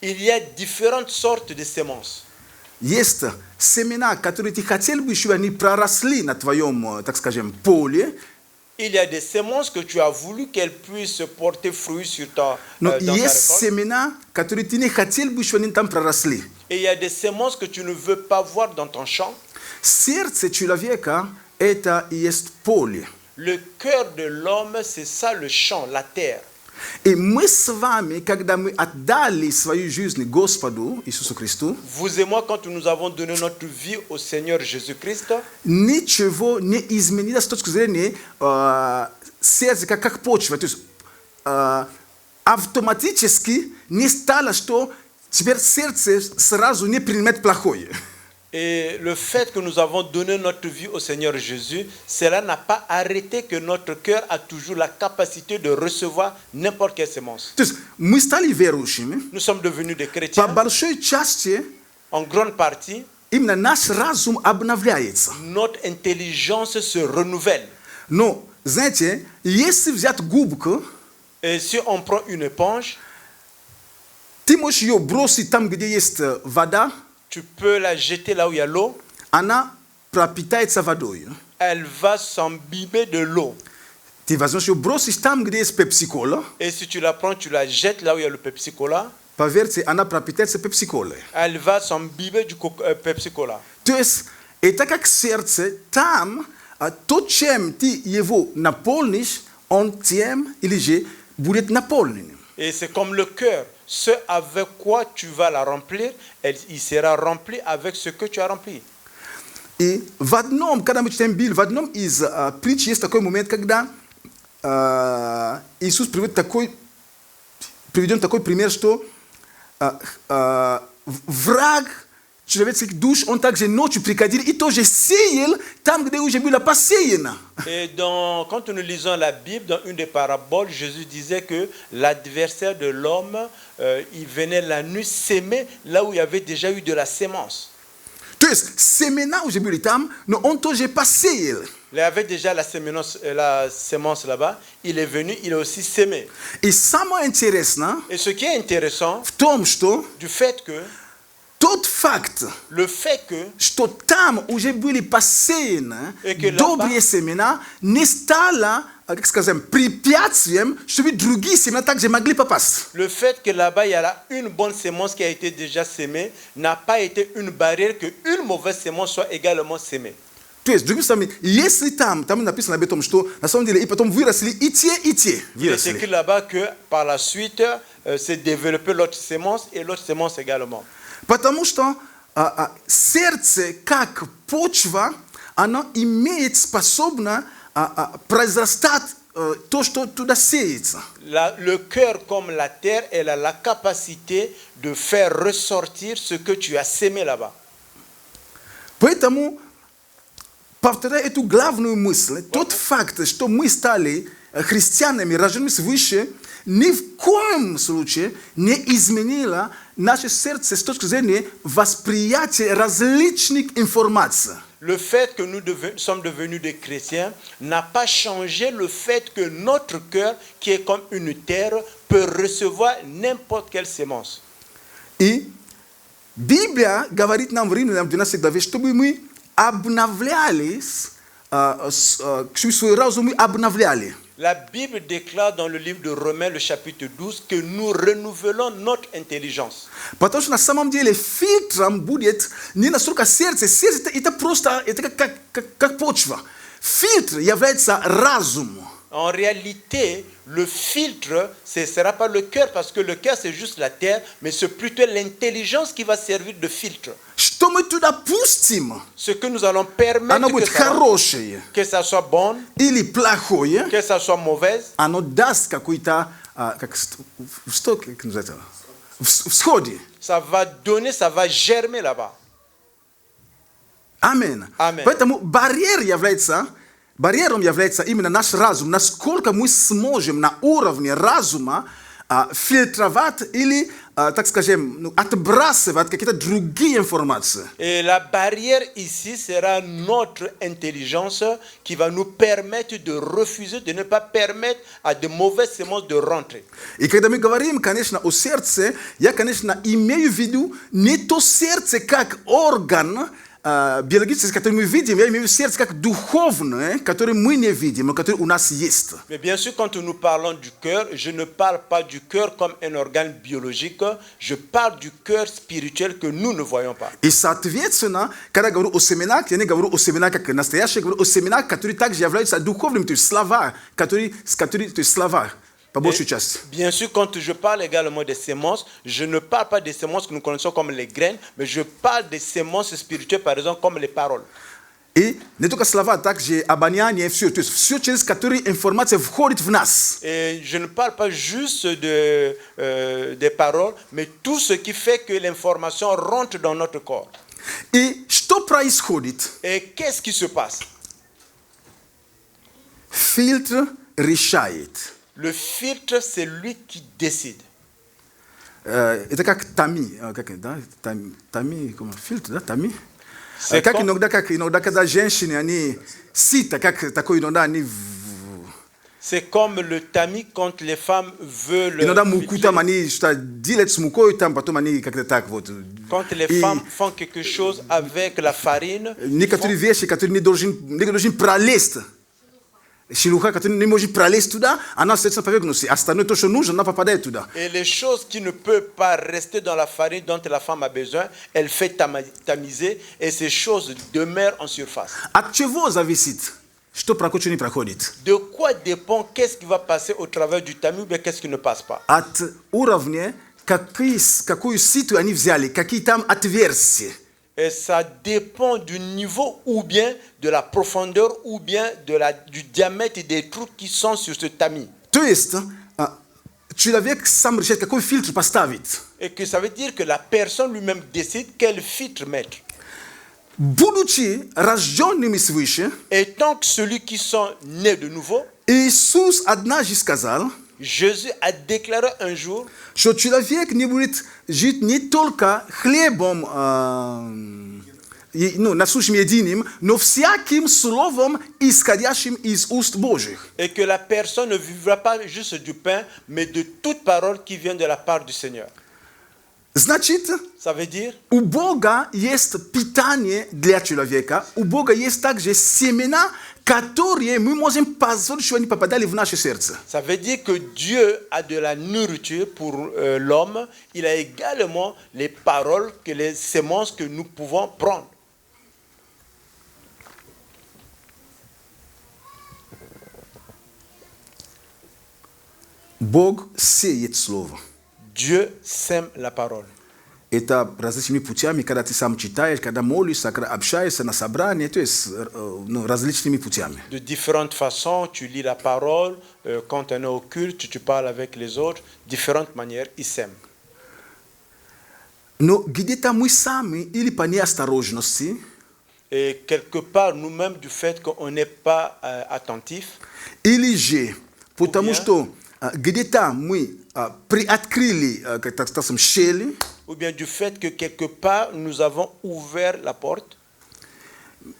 Il y a différentes sortes de semences. Есть семена, которые ты хотел бы, чтобы они проросли на твоем, так скажем, поле. Il y a des semences que tu as voulu qu'elles puissent porter fruit sur Но dans ta есть récolte. семена, которые ты не хотел бы, чтобы они там проросли. Et il y a des semences que tu ne veux pas voir dans ton champ. Сердце человека – это и есть поле. Le cœur de l'homme, c'est ça le champ, la terre. И мы с вами, когда мы отдали свою жизнь Господу Иисусу Христу, Vous et moi, quand nous avons donné notre vie au Seigneur Jésus-Christ, ничего не изменилось с точки зрения сердца как почва. То есть автоматически не стало, что теперь сердце сразу не принимает плохое. et le fait que nous avons donné notre vie au Seigneur Jésus, cela n'a pas arrêté que notre cœur a toujours la capacité de recevoir n'importe quelle semence. То есть мы стали верующими. Nous sommes devenus des По chrétiens. большой части En grande partie, именно наш разум обновляется. notre intelligence se renouvelle. Но, знаете, если взять губку, Et si on prend une éponge, ты можешь ее бросить там, где есть вода, tu peux la jeter là où il y a l'eau, она пропитается водой. elle va s'imbiber de l'eau. Ты возьмешь ее, бросишь там, где есть пепси-кола, Et si tu la prends, tu la jettes là où il y a le Pepsi Cola, поверьте, она пропитается пепси-колой. elle va s'imbiber du Pepsi Cola. То есть, это как сердце, там, то, чем ты его наполнишь, он тем или же будет наполнен. Et c'est comme le cœur. Ce avec quoi tu vas la remplir, il sera rempli avec ce que tu as rempli. И в одном, когда мы читаем Библию, в одном из притч есть такой момент, когда Иисус приведен такой пример, что враг человеческих душ, он также ночью приходил и тоже сеял там, где уже было посеяно. Et quand nous lisons la Bible, dans une des paraboles, Jésus disait que l'adversaire de l'homme, il venait la nuit s'aimer là où il y avait déjà eu de la sémence. То есть семена уже были там, но он тоже посеял. Il y avait déjà la sémence là-bas, il est venu, il a aussi sémé. И самое интересное Et ce qui est intéressant, в том, что du fait que, тот факт, le fait que, что там уже были посеяны Et que добрые семена, не стало, как скажем, препятствием, чтобы другие семена также могли попасть. le fait que là-bas, il y a là une bonne sémence qui a été déjà sémée, n'a pas été une barrière que une mauvaise sémence soit également sémée. To jest, drugim sami, jeśli tam napisane na beton, что на самом деле и потом выросли и те, Il est écrit là-bas que par la suite s'est développée l'autre sémence et l'autre sémence également. Потому что сердце, как почва, оно имеет способность произрастать то, что туда сеется. Le cœur comme la terre, elle a la capacité de faire ressortir ce que tu as sémé là-bas. Поэтому, повторяя эту главную мысль, тот факт, что мы стали христианами, рожденными свыше, ни в коем случае не изменило наше сердце с точки зрения восприятия различных информаций. Le fait que nous sommes devenus des chrétiens n'a pas changé le fait que notre cœur, qui est comme une terre, peut recevoir n'importe quelle sémence. И Библия говорит нам в Римлянам 12 главе, чтобы мы обновлялись, чтобы свой разум мы обновляли. La Bible déclare dans le livre de Romains, le chapitre 12, que nous renouvelons notre intelligence. Потому что на самом деле фильтром будет не настолько сердце. Сердце это просто это как почва. Фильтр является разум. En réalité, le filtre, ce ne sera pas le cœur, parce que le cœur, c'est juste la terre, mais c'est plutôt l'intelligence qui va servir de filtre. Что мы туда пустим, Ce que nous allons permettre оно будет хорошее que ça soit bon, или плохое, que ça soit mauvaise, оно даст какой-то, что как называется, всходе. ça va donner, ça va germer là-bas. Аминь. Аминь. Поэтому барьером является именно наш разум. Насколько мы сможем на уровне разума фильтровать или, так скажем, отбрасывать какие-то другие информации. Et la barrière ici sera notre intelligence qui va nous permettre de refuser, de ne pas permettre à de mauvaises semences de rentrer. И когда мы говорим, конечно, о сердце, я, конечно, имею в виду не то сердце как орган, биологически, который мы видим, я имею в виду сердце как духовное, которое мы не видим, но которое у нас есть. Mais bien sûr, quand nous parlons du cœur, je ne parle pas du cœur comme un organe biologique, je parle du cœur spirituel que nous ne voyons pas. И, соответственно, когда я говорю о семенах, я не говорю о семенах как настоящих, я говорю о семенах, которые также являются духовными, то есть слова, которые, то есть слова, по большей части. Bien sûr, quand je parle également des semences, je ne parle pas des semences que nous connaissons comme les graines, mais je parle des semences spirituelles, par exemple, comme les paroles. И не только слова, также обоняние, все. То есть все, через которые информация входит в нас. Et je ne parle pas juste des paroles, mais tout ce qui fait que l'information rentre dans notre corps. И что происходит? Et qu'est-ce qui se passe? Фильтр решает. Le filtre, c'est lui qui décide. Это как тами, да, тами, фильтр, да, тами. C'est Как comme- иногда, когда женщины, они сито, как такое иногда они, C'est comme le tamis quand les femmes veulent. иногда муку filtrer. там они что делают с мукой, там потом они как-то так вот. Quand les И femmes font quelque chose avec la farine, некоторые вещи, которые не должны пролезть. Шелуха, которая не может пролезть туда, она остается поверхностью. Остальное то, что нужно, она попадает туда. et les choses qui ne peuvent pas rester dans la farine dont la femme a besoin, elle fait tamiser et ces choses demeurent en surface. От чего зависит, что проходит, что не проходит? De quoi dépend qu'est-ce qui va passer au travers du tamis ou bien qu'est-ce qui ne passe pas? От уровня, какую ситу они взяли, какие там отверстия. Et ça dépend du niveau ou bien de la profondeur ou bien du diamètre des trous qui sont sur ce tamis. То есть, человек сам решает, какой фильтр поставить. Et que ça veut dire que la personne lui-même décide quel filtre mettre. Будучи рожденными свыше, Et tant que celui qui sont nés de nouveau, Иисус однажды сказал, Jésus a déclaré un jour что человек не будет жить не только хлебом, насущим единым, но всяким словом, исходящим из уст Божьих. et que la personne ne vivra pas juste du pain, mais de toute parole qui vient de la part du Seigneur. Значит, Ça veut dire, у Бога есть питание для человека, у Бога есть также семена, которые мы можем позволить, чтобы они попадали в наше сердце. ça veut dire que Dieu a de la nourriture pour l'homme. Il a également les paroles, que les semences que nous pouvons prendre. Бог сеет Слово. Dieu sème la parole. Это различными путями, когда ты сам читаешь, когда молишься, когда общаешься на собрании, то есть различными путями. De différentes façons, tu lis la parole. Quand on est au culte, tu parles avec les autres. Différentes manières, il sème. Но где-то мы сами или по неосторожности, Et quelque part, nous-mêmes, du fait qu'on n'est pas attentif, или же потому bien. что где-то мы приоткрыли, так скажем, щели, ou bien du fait que quelque part, nous avons ouvert la porte,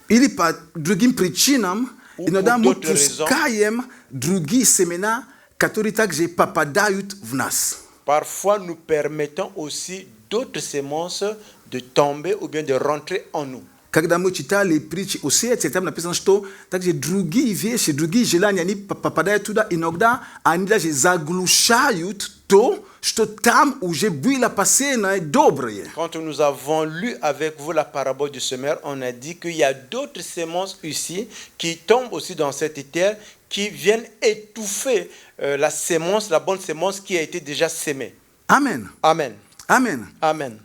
или по другим причинам, Ou иногда pour мы d'autres raisons. пускаем другие семена, которые также попадают в нас. parfois nous permettons aussi d'autres semences de tomber ou bien de rentrer en nous. Когда мы читали притчи о сеятеле, там написано, что также другие вещи, другие желания, они попадают туда, иногда они даже заглушают то, что там уже было посеяно доброе. Quand nous avons lu avec vous la parabole du semeur, on a dit qu'il y a d'autres semences ici qui tombent aussi dans cette terre, qui viennent étouffer la sémence, la bonne sémence qui a été déjà sémée. Амен. Amen. Амен. Amen.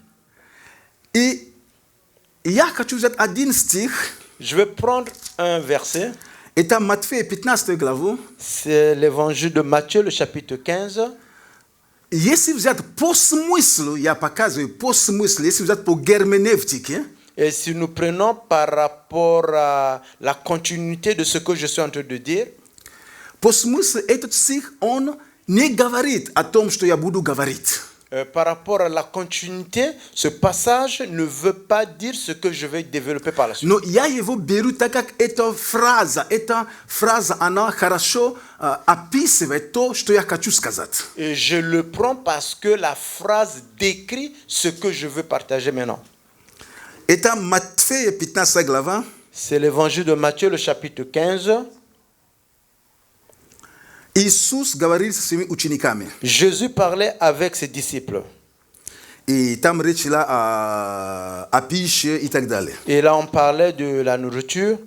И я хочу взять один стих, Je vais prendre un verset. это Матфея 15 главу. C'est l'évangile de Matthieu, le chapitre 15. Если взять по смыслу, я показываю по смыслу, если взять по герменевтике, Et si nous prenons par rapport à la continuité de ce que je suis en train de dire, по смыслу этот стих, он не говорит о том, что я буду говорить. par rapport à la continuité, ce passage ne veut pas dire ce que je vais développer par la suite. Но я его беру, так как эта фраза, она хорошо описывает то, что я хочу сказать. Et je le prends parce que la phrase décrit ce que je veux partager maintenant. Это Матфея 15 глава. C'est l'évangile de Matthieu, le chapitre 15. Иисус говорил со своими учениками. Jésus parlait avec ses disciples. И там речь шла о пище и так далее. Et là, on parlait de la nourriture.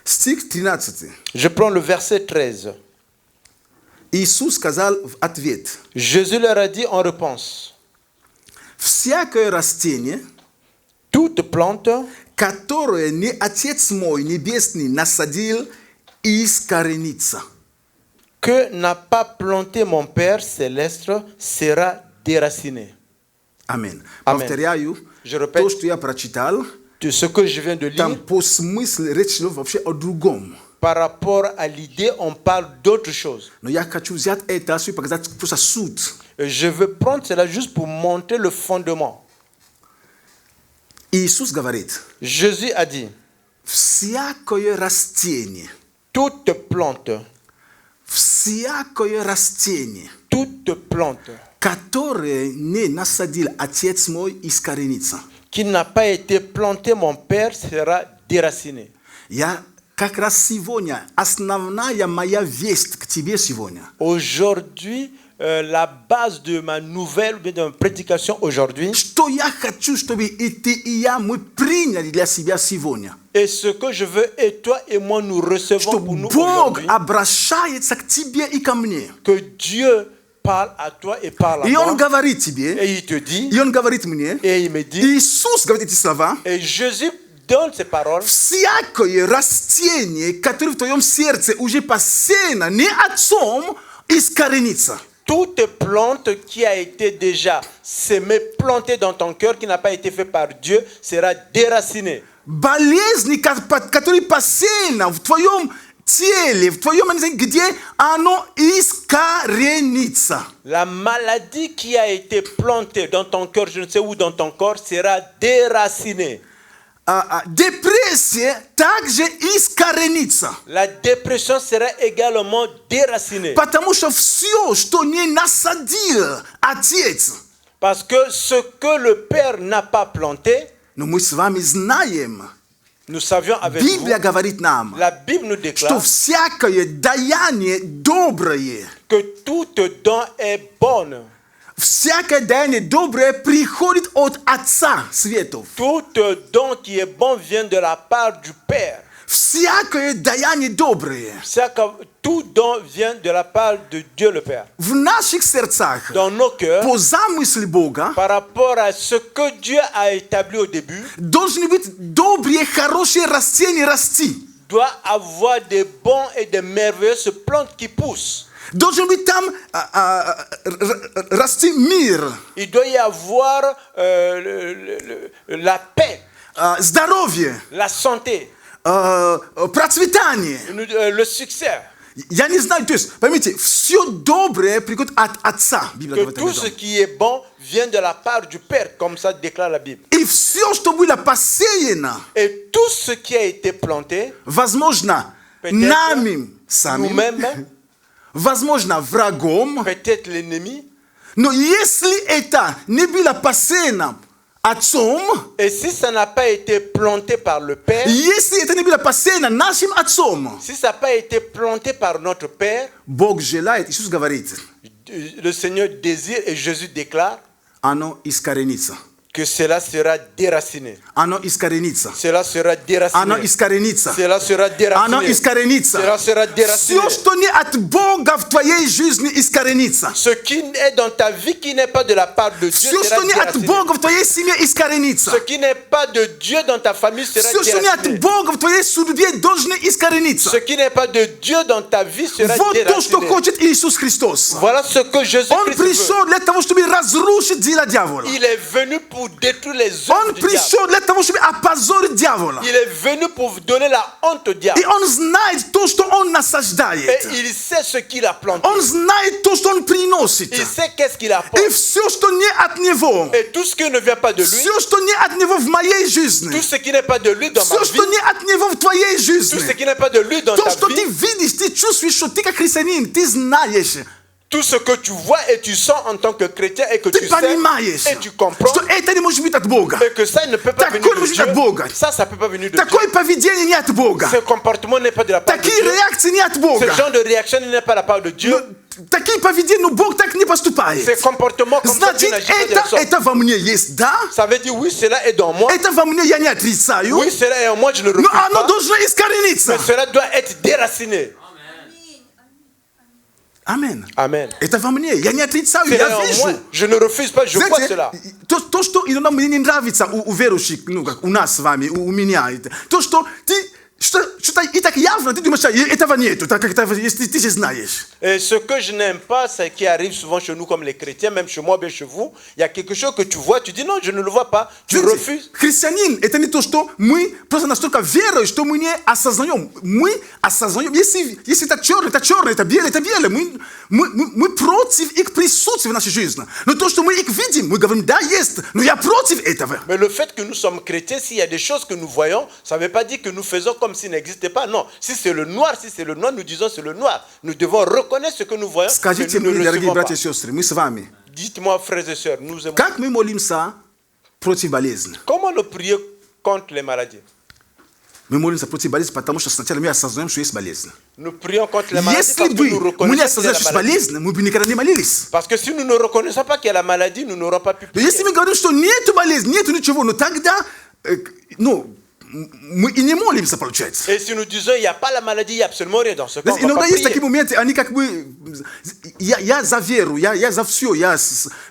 Стих 13. Je prends le verset 13. Иисус сказал в ответ: Jésus leur a dit en réponse, всякое растение, toute plante которое не Отец мой Небесный насадил, искоренится. que n'a pas planté mon Père céleste sera déraciné. Амин. Амен. Повторяю, Je répète. то, что я прочитал, De ce que je viens de там lire, по смыслу речь шла вообще о другом. par rapport à l'idée, on parle d'autre chose. Но я хочу взять это и показать просто суть. Je veux prendre cela juste pour montrer le fondement. Иисус говорит: Jésus a dit, всякое растение, toute plante, всякое растение, toute plante которое не насадил Отец мой, искоренится. qui n'a pas été plantée mon Père sera déracinée. Я как раз сегодня, основная моя весть к тебе сегодня. Aujourd'hui, la base de ma nouvelle ou bien de ma prédication aujourd'hui, Что я хочу, чтобы и ты, и я, мы приняли для себя сегодня. et ce que je veux et toi et moi nous recevons Что pour nous Бог aujourd'hui, обращается к тебе и ко мне. que Dieu parle à toi et parle à И Он moi, говорит тебе, et il te dit, и Он говорит мне, et il me dit, Иисус говорит эти слова: et Jésus donne ces paroles, всякое растение, которое в твоем сердце уже посеяно не Отцом, искоренится. toute plante qui a été déjà semée, plantée dans ton cœur, qui n'a pas été fait par Dieu, sera déracinée. Болезни, которые посеяны в твоем теле, в твоем, где оно искоренится. La maladie qui a été plantée dans ton cœur, je ne sais où dans ton corps, sera déracinée. Депрессия также искоренится. La dépression sera également déracinée. Потому что все, что не насадил Отец, Parce que ce que le Père n'a pas planté, но мы с вами знаем, nous savions avec vous, Библия говорит нам, la Bible nous что déclare всякое даяние доброе, que toute don est bonne. всякое даяние доброе приходит от Отца светов. Tout don qui est bon vient de la part du Père. всякое даяние доброе Tout don vient de la part de Dieu le Père. в наших сердцах Dans nos cœurs, по замыслу Бога par rapport à ce que Dieu a établi au début, должны быть добрые, хорошие растения расти. doit avoir des bons et des merveilleuses plantes qui poussent. Должен быть там расти мир, Il doit y avoir la paix, здоровье, la santé, процветание. le succès. Я не знаю, то есть, поймите, все доброе приходит от Отца. Библия Que говорит об tout ce этом. qui est bon vient de la part du Père, comme ça déclare la Bible. И все, что было посеяно, Et tout ce qui a été planté, возможно, Peut-être нами самим, nous-mêmes, возможно, врагом, peut-être l'ennemi, но если это не было посеяно Отцом, et si ça n'a pas été planté par le Père, если это не было посеяно нашим Отцом, si ça n'a pas été planté par notre Père, Бог желает, Иисус говорит, le Seigneur désire et Jésus déclare оно искоренится. que cela sera déraciné. Оно искоренится. Cela sera déraciné. Оно искоренится. Cela sera Оно déraciné. искоренится. Cela sera déraciné. Все, что не от Бога в твоей жизни, искоренится. Ce qui est dans ta vie qui n'est pas de la part de Dieu Все, sera что не от déraciné. Бога в твоей семье, искоренится. Ce qui n'est pas de Dieu dans ta famille sera Все, что не от déraciné. Бога в твоей судьбе, должно искорениться. Ce qui n'est pas de Dieu dans ta vie sera Вот то, что déraciné. хочет Иисус Христос. Voilà ce que Он Jésus-Christ veut. пришел для того, чтобы разрушить дела дьявола. Il est venu pour détruire les Он œuvres du diable. пришел для того, чтобы опозорить дьявола. Il est venu pour vous donner la honte au diable. И он знает то, что он Et насаждает. il sait ce qu'il a planté. Он знает то, что он приносит. Il sait qu'est-ce qu'il apporte. И все, что не от него, Et tout ce qui ne vient pas de lui, все, что не от него в моей tout жизни, ce qui n'est pas de lui dans ma все, vie, что не от него в твоей tout ce жизни, qui n'est pas de lui dans то, ta что ты vie, видишь, ты чувствуешь, что ты как христианин, ты знаешь, tout ce que tu vois et tu sens en tant que chrétien et que ты tu sais понимаешь, et tu comprends что это не может быть от Бога. et que ça ne peut pas Такое venir de может Dieu. от Бога. Ça peut pas venir de Dieu. Такое поведение не от Бога. Ce comportement n'est pas de la part de Такие Dieu. реакции не от Ce Бога. genre de réaction n'est pas de la part de Dieu. Такие поведения, но Бог так не поступает. Ces comportements comme ça, Dieu Значит, n'agit pas de la sorte. это во мне есть, да? Ça veut dire oui, cela est dans moi. Это во мне я не отрицаю, Oui, cela est en moi, je ne но refuse оно pas. должно искорениться. Mais cela doit être déraciné. Аминь. Amen. Это во мне, я не отрицаю, Cela я est en moi. вижу. Je ne refuse pas, je vois Знаете, cela. то, что иногда мне не нравится у верующих, ну, как у нас с вами, у меня, то, что ты что-то и так явно, ты думаешь, этого нету, так как это, если ты же знаешь. Et ce que je n'aime pas, c'est qui arrive souvent chez nous comme les chrétiens, même chez moi, bien chez vous. Il y a quelque chose que tu vois, tu dis non, je ne le vois pas, tu Знаете, refuses. христианин, это не то, что мы просто настолько веруем, что мы не осознаем. Мы осознаем, если это черное, это белое. Мы против их присутствия в нашей жизни. Но то, что мы их видим, мы говорим, да, есть, но я против этого. Mais le fait que nous sommes chrétiens, s'il y a des choses que nous voyons, ça ne veut pas dire que nous faisons comme s'il n'existait pas. Non, si c'est le noir, nous disons c'est le noir. Nous devons reconnaître ce que nous voyons, Скажите que nous мне, ne дорогие recevons pas. братья и сестры, мы с вами, Dites-moi, frères et sœurs, nous aimons. как мы молимся против болезни? Comment nous prier contre les maladies? Мы молимся против болезни, потому что сначала мы осознаем, что есть болезнь. Nous prions contre les maladies Если parce que бы nous мы не reconnaissons qu'il y a осознали, la что есть maladie. болезнь, мы бы никогда не молились. Parce que si nous ne reconnaissons pas qu'il y a la maladie, nous n'aurons pas pu Но prier. если мы говорим, что нету болезни, нету ничего, ну тогда, мы и не молимся, получается. Et si nous disons il n'y a pas la maladie, il n'y a absolument rien dans ce cas, on va Иногда pas есть prier. такие моменты, они как бы, я за веру, я за все,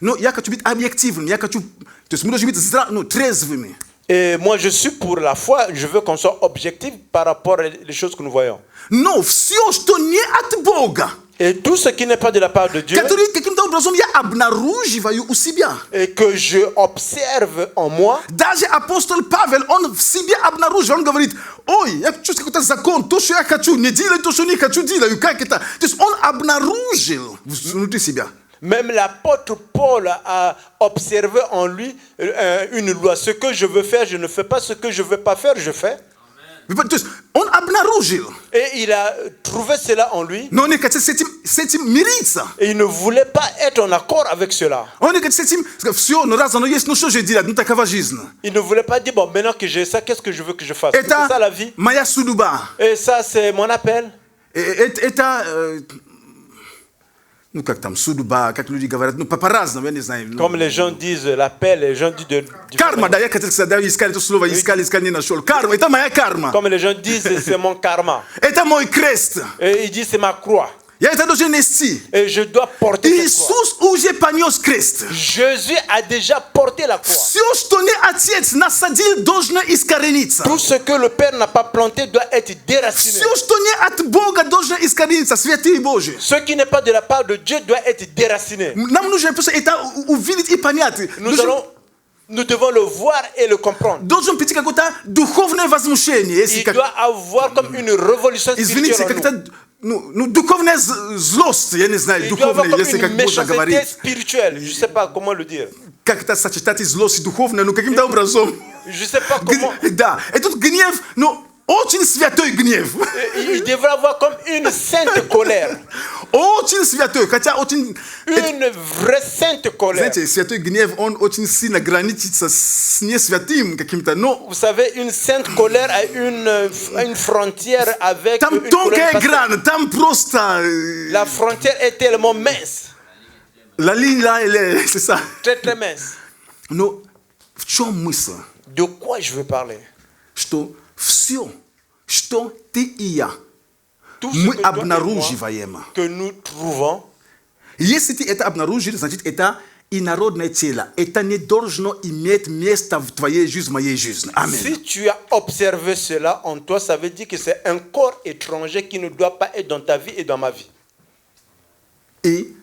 но я хочу быть объективным, я хочу, то есть мы должны быть трезвыми. Et moi je suis pour la foi, je veux qu'on soit objectif par rapport aux choses que nous voyons. Но все, что не от Бога, Et tout ce qui n'est pas de la part de Dieu, который каким-то образом я обнаруживаю у себя. et que je observe en moi, Даже апостол Павел, он в себе обнаружил, он говорит, ой, я чувствую какой-то закон, то, что я хочу, не делаю то, что не хочу, делаю, как это? То есть он обнаружил внутри себя. même l'apôtre Paul a observé en lui une loi. Ce que je veux faire, je ne fais pas. Ce que je ne veux pas faire, je fais. То есть он обнаружил, Et il a trouvé cela en lui. но он не хотел с этим мириться. Et il ne voulait pas être en accord avec cela. Он не хотел с этим, все, ну раз оно есть, ну что же делать, ну такова жизнь. Il ne voulait pas dire, bon, maintenant que j'ai ça, qu'est-ce que je veux que je fasse? C'est ça Это la vie. моя судьба. Et ça, c'est mon appel. Это Ну, как там, судьба, как люди говорят, ну, по-разному, я не знаю. Comme les gens disent l'appel, les gens disent de... Карма, да, я хотел сказать, да, искали это слово, искали, не нашел. Карма, это моя карма. Comme les gens disent, c'est mon karma. Это мой крест. Et ils disent, c'est ma croix. Я это должен нести. Et je dois porter cette croix. Иисус уже понес крест. Jésus a déjà porté la croix. Все, что не Отец насадил, должно искорениться. Tout ce que le Père n'a pas planté doit être déraciné. Все, что не от Бога, должно искорениться. Святые Божьи. Ce qui n'est pas de la part de Dieu doit être déraciné. Нам нужно просто это увидеть и понять. Nous devons le voir et le comprendre. Должен прийти какое-то духовное возмущение. Il doit avoir comme une révolution Извините, spirituelle. как-то духовная злость, я не знаю, Il doit avoir духовная, comme если как une можно méchanceté говорить. spirituelle. Je ne sais pas comment le dire. Как-то сочетать злость и духовное, ну каким-то образом. Je ne sais pas comment. Да, этот гнев, ну, очень святой гнев. Il devrait avoir comme une sainte colère. Очень святой, хотя очень... Une vraie sainte colère. Знаете, святой гнев, он очень сильно граничится с несвятым каким-то, но... Vous savez, une sainte colère a une frontière avec Там une тонкая colère. грань, там просто... La frontière est tellement mince. La ligne là, elle est... C'est ça. Très très mince. Но в чем мысль? De quoi je veux parler? Что все, что ты и я, Tout ce мы que toi et moi, обнаруживаем. que nous trouvons, Если ты это обнаружил, значит, это инородное тело. Это не должно иметь место в твоей жизни, в моей жизни. Аминь. si tu as observé cela en toi, ça veut dire que c'est un corps étranger qui ne doit pas être dans ta vie et dans ma vie. И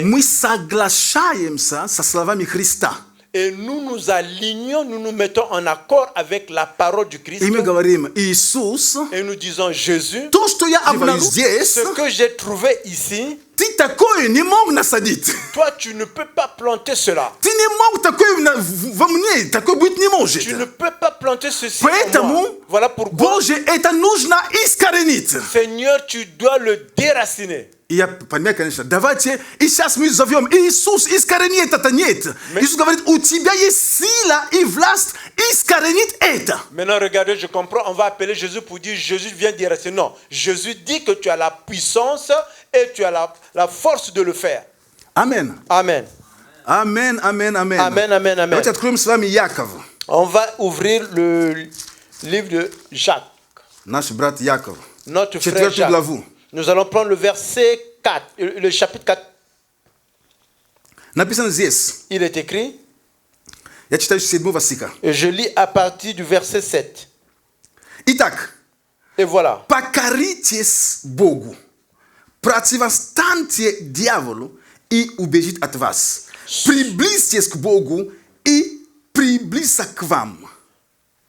мы соглашаемся со словами Христа. Et nous nous alignons, nous nous mettons en accord avec la parole du Christ. И мы говорим, Иисус, Et nous disons, Jésus, то, что я обнаружил здесь, ce que j'ai trouvé ici, ты такое не мог насадить. toi, tu ne peux pas planter cela. Ты не мог такое во мне, такое быть не может. Tu ne peux pas planter ceci en Поэтому, moi. Voilà pourquoi, Боже, это нужно искоренить. Seigneur, tu dois le déraciner. И я понимаю, конечно, давайте, и сейчас мы зовем, Иисус, искорени это нет. Иисус говорит, у тебя есть сила и власть искоренить это. Maintenant, regardez, je comprends, on va appeler Jésus pour dire, Jésus vient déraciner. Non, Jésus dit que tu as la puissance et tu as la force de le faire. Амен. Amen. Амен, амен, амен. Amen, amen, amen. Давайте откроем с вами Яков. On va ouvrir le livre de Jacques, Наш брат Яков. notre frère Четвертую Jacques. главу. Nous allons prendre le verset 4, le chapitre 4. Написано здесь. Il est écrit, Я читаю с 7 стиха. et je lis à partir du verset 7. Итак, Et voilà. покоритесь Богу, противостаньте дьяволу и убежит от вас. Приблизьтесь к Богу и приблизится к вам.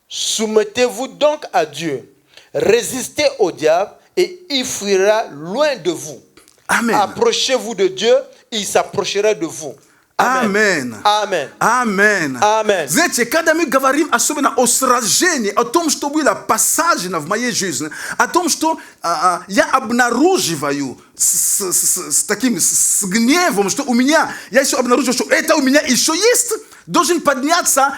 Soumettez-vous donc à Dieu. Résistez au diable et il fuira loin de vous. Amen. Approchez-vous de Dieu, il s'approchera de vous. Amen. Amen. Амен. Amen. Знаете, когда мы говорим особенно о сражении, о том, что было посажено в моей жизни, о том, что я обнаруживаю с таким с гневом, что у меня, я еще обнаруживаю, что это у меня еще есть, должен подняться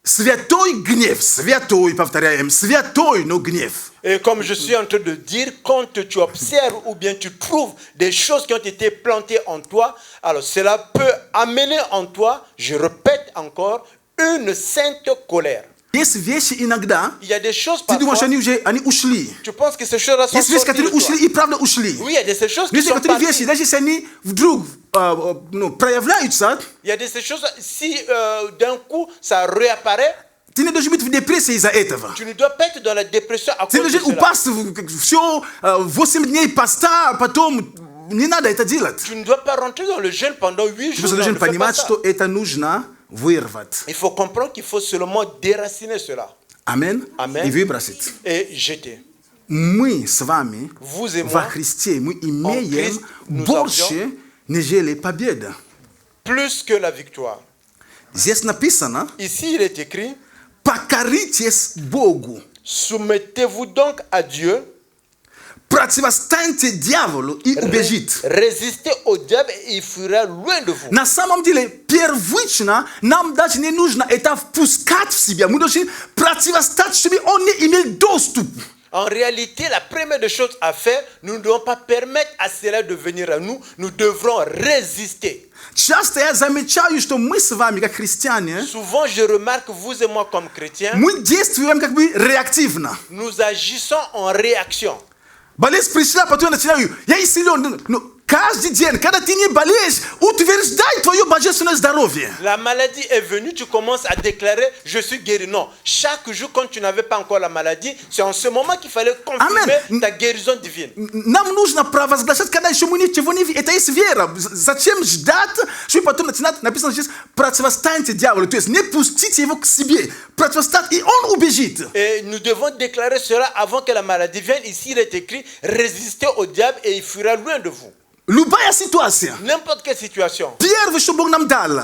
святой гнев. Святой, повторяем, святой, но гнев. Et comme je suis en train de dire, quand tu observes ou bien tu trouves des choses qui ont été plantées en toi, alors cela peut amener en toi, je répète encore, une sainte colère. Есть вещи иногда, Il y a des choses ты думаешь, parfois, они ушли. tu penses que ces choses-là sont Есть вещи, sorties de которые toi. ушли и правда ушли. Oui, il y a des choses Но qui есть sont некоторые вещи, parties. даже если они вдруг проявляются, Il y a des ces choses, si d'un coup ça réapparaît, ты не должен быть в депрессии из-за этого. tu ne dois pas être dans la dépression à Ты cause de должен cela. упасть, все, 8 дней поста, а потом не надо это делать. Tu ne dois pas rentrer dans le jeûne pendant 8 Ты jours. просто Non, должен ne fais pas понимать, ça. что это нужно вырвать. Il faut comprendre qu'il faut seulement déraciner cela Амен. Амен. И выбросить. et jeter. Мы с вами Vous et во moi, Христе, мы имеем Christ, nous больше, нежели победа. plus que la victoire. Здесь написано, Ici, il est écrit, покоритесь Богу, soumettez-vous donc à Dieu, противостаньте дьяволу и убежит. résistez au diable et il fuira loin de vous. На самом деле, первично нам даже не нужно это впускать в себя. Мы должны противостать, чтобы он не имел доступ. En réalité, la première des choses à faire, nous ne devons pas permettre à cela de venir à nous. Nous devrons résister. Часто я замечаю, что мы с вами, как христиане, Souvent, je remarque, vous et moi comme chrétiens, мы действуем как бы реактивно. nous agissons en réaction. Болезнь пришла, потом я начинаю, я исцелен. Ну, каждый день, когда ты не болеешь, утверждай твое божественное здоровье. La maladie est venue, tu commences à déclarer « je suis guéri ». Non, chaque jour quand tu n'avais pas encore la maladie, c'est en ce moment qu'il fallait confirmer ta guérison divine. Нам нужно провозглашать, когда еще мы ничего не видим. Это есть вера. Зачем ждать, что потом начинать, написано здесь, противостаньте дьяволу. То есть не пустите его к себе. Противостать, и он убежит. Et nous devons déclarer cela avant que la maladie vienne. Ici, il est écrit « résistez au diable et il fuira loin de vous ». Любая ситуация. N'importe quelle situation. Первое, что Бог нам дал,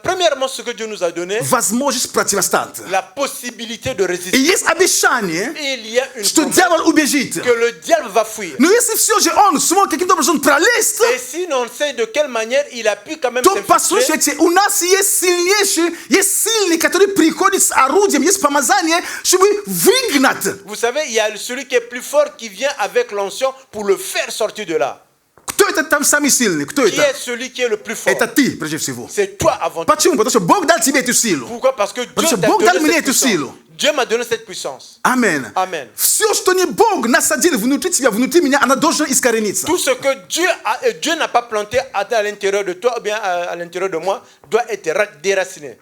Premièrement, ce que Dieu nous a donné, возможность противостать. la possibilité de И résister. есть обещание, Et il y a une что promesse дьявол убежит. que le diable va fuir. Но если все же он смог каким-то образом пролезть, Et si on sait de quelle manière il a pu quand même то s'infiltrer, послушайте, у нас есть сильнейший, есть сильный, который приходит с орудием, есть помазание, чтобы выгнать. vous savez, il y a celui qui est plus fort qui vient avec l'onction pour le faire sortir de là. Кто это там самый сильный? Кто Qui это? est celui qui est le plus fort? Это ты, прежде всего. C'est toi avant tout. Почему? Потому что Бог дал тебе эту силу. Pourquoi? Parce que Потому Dieu что t'a Бог дал donné мне cette эту puissance. силу. Dieu m'a donné cette puissance. Amen. Amen. Все, что не Бог насадил внутри тебя, внутри меня, она должна искорениться. Tout ce que Dieu n'a pas planté à l'intérieur de toi ou bien à l'intérieur de moi doit être déraciné.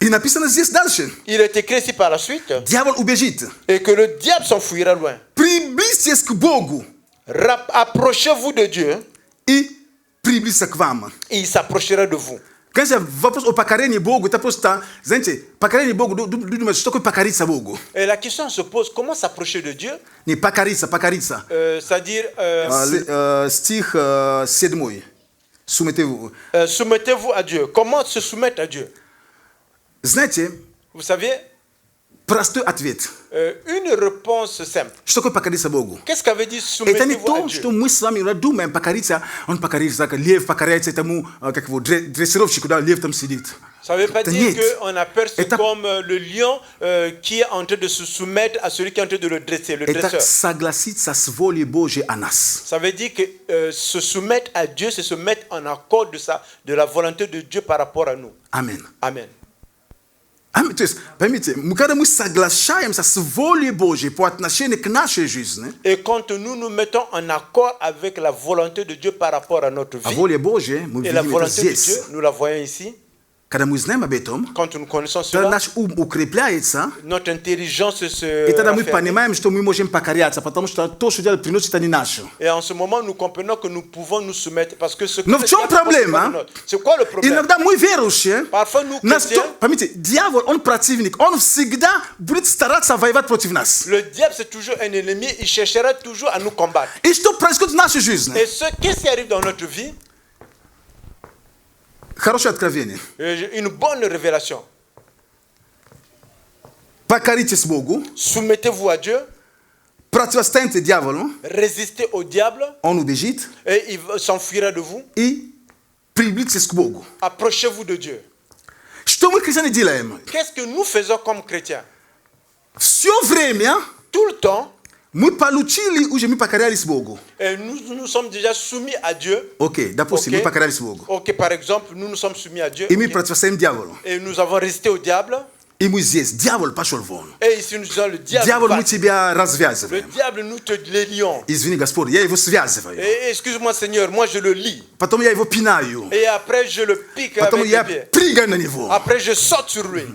И написано здесь дальше. Il est écrit ici par la suite Дьявол убежит. et que le diable s'enfuira loin. Приблизьтесь к Богу Approchez-vous de Dieu и приблизиться к вам. et il s'approchera de vous. Конечно, вопрос о покорении Богу, это просто, знаете, покорение Богу, думаете, что такое покориться Богу? Et la question se pose, comment s'approcher de Dieu? Не покориться, покориться. C'est-à-dire, Стих 7. soumettez-vous à Dieu. Comment se soumettre à Dieu? Знаете, Vous savez, простой ответ. une réponse simple. Что такое покориться Богу? Qu'est-ce qu'avait dit Это не soumettez-vous à то, Dieu? что мы с вами думаем, покориться, он покорится, как лев покоряется этому, как его, дрессировщику, да, лев там сидит. Ça ne veut pas Это dire нет. qu'on aperçoit Это- comme le lion qui est en train de se soumettre à celui qui est en train de le dresser, le Это dresseur. согласиться с волей Божьей о нас. Ça veut dire que se soumettre à Dieu, c'est se mettre en accord de la volonté de Dieu par rapport à nous. Amen. Amen. То есть, поймите, когда мы соглашаемся с волей Божьей по отношению к нашей жизни, Et quand nous nous mettons en accord avec la volonté de Dieu par rapport à notre а vie, воля Божья, мы et la видим это volonté de Dieu, здесь. nous la voyons ici, Когда мы знаем об этом, quand nous connaissons тогда cela, наш ум укрепляется, notre intelligence se и тогда мы raffermit. понимаем, что мы можем покоряться, потому что то, что дьявол приносит, это не наше. Et en ce moment, nous comprenons que nous pouvons nous soumettre parce que ce que Но le в чем diable propose, проблема? c'est pas de notre. C'est quoi le problème? Иногда мы верующие, Parfois, nous, chrétiens, поймите, дьявол, он противник, он всегда будет стараться воевать против нас. le diable, c'est toujours un ennemi, il cherchera toujours à nous combattre. И что происходит в нашей жизни? Et qu'est-ce qui arrive dans notre vie? Хорошее откровение. Une bonne révélation. Покоритесь Богу, Soumettez-vous à Dieu, противостоите дьяволу, résistez au diable он убежит, et il s'enfuira de vous. и приблизьтесь к Богу. Approchez-vous de Dieu. Что мы, христиане, делаем? Qu'est-ce que nous faisons comme chrétiens? Все время Tout le temps, мы получили, уже мы покорялись Богу. et nous sommes déjà soumis à Dieu. Окей, допустим, Ok. мы покорялись Богу. Ok, par exemple, nous nous sommes soumis à Dieu. И мы Ok. противостоим дьяволу. Et nous avons résisté au diable. И мы здесь. Дьявол пошел вон. Et ici, nous disons le diable. Дьявол, va. мы тебя Le развязываем. diable, nous te les lions. Извини, Господь, я его связываю. Et excuse-moi, Seigneur, moi je le lis. Потом я его пинаю. Et après, je le pique Потом avec я les pieds. прыгаю на него. Après, je saute sur lui.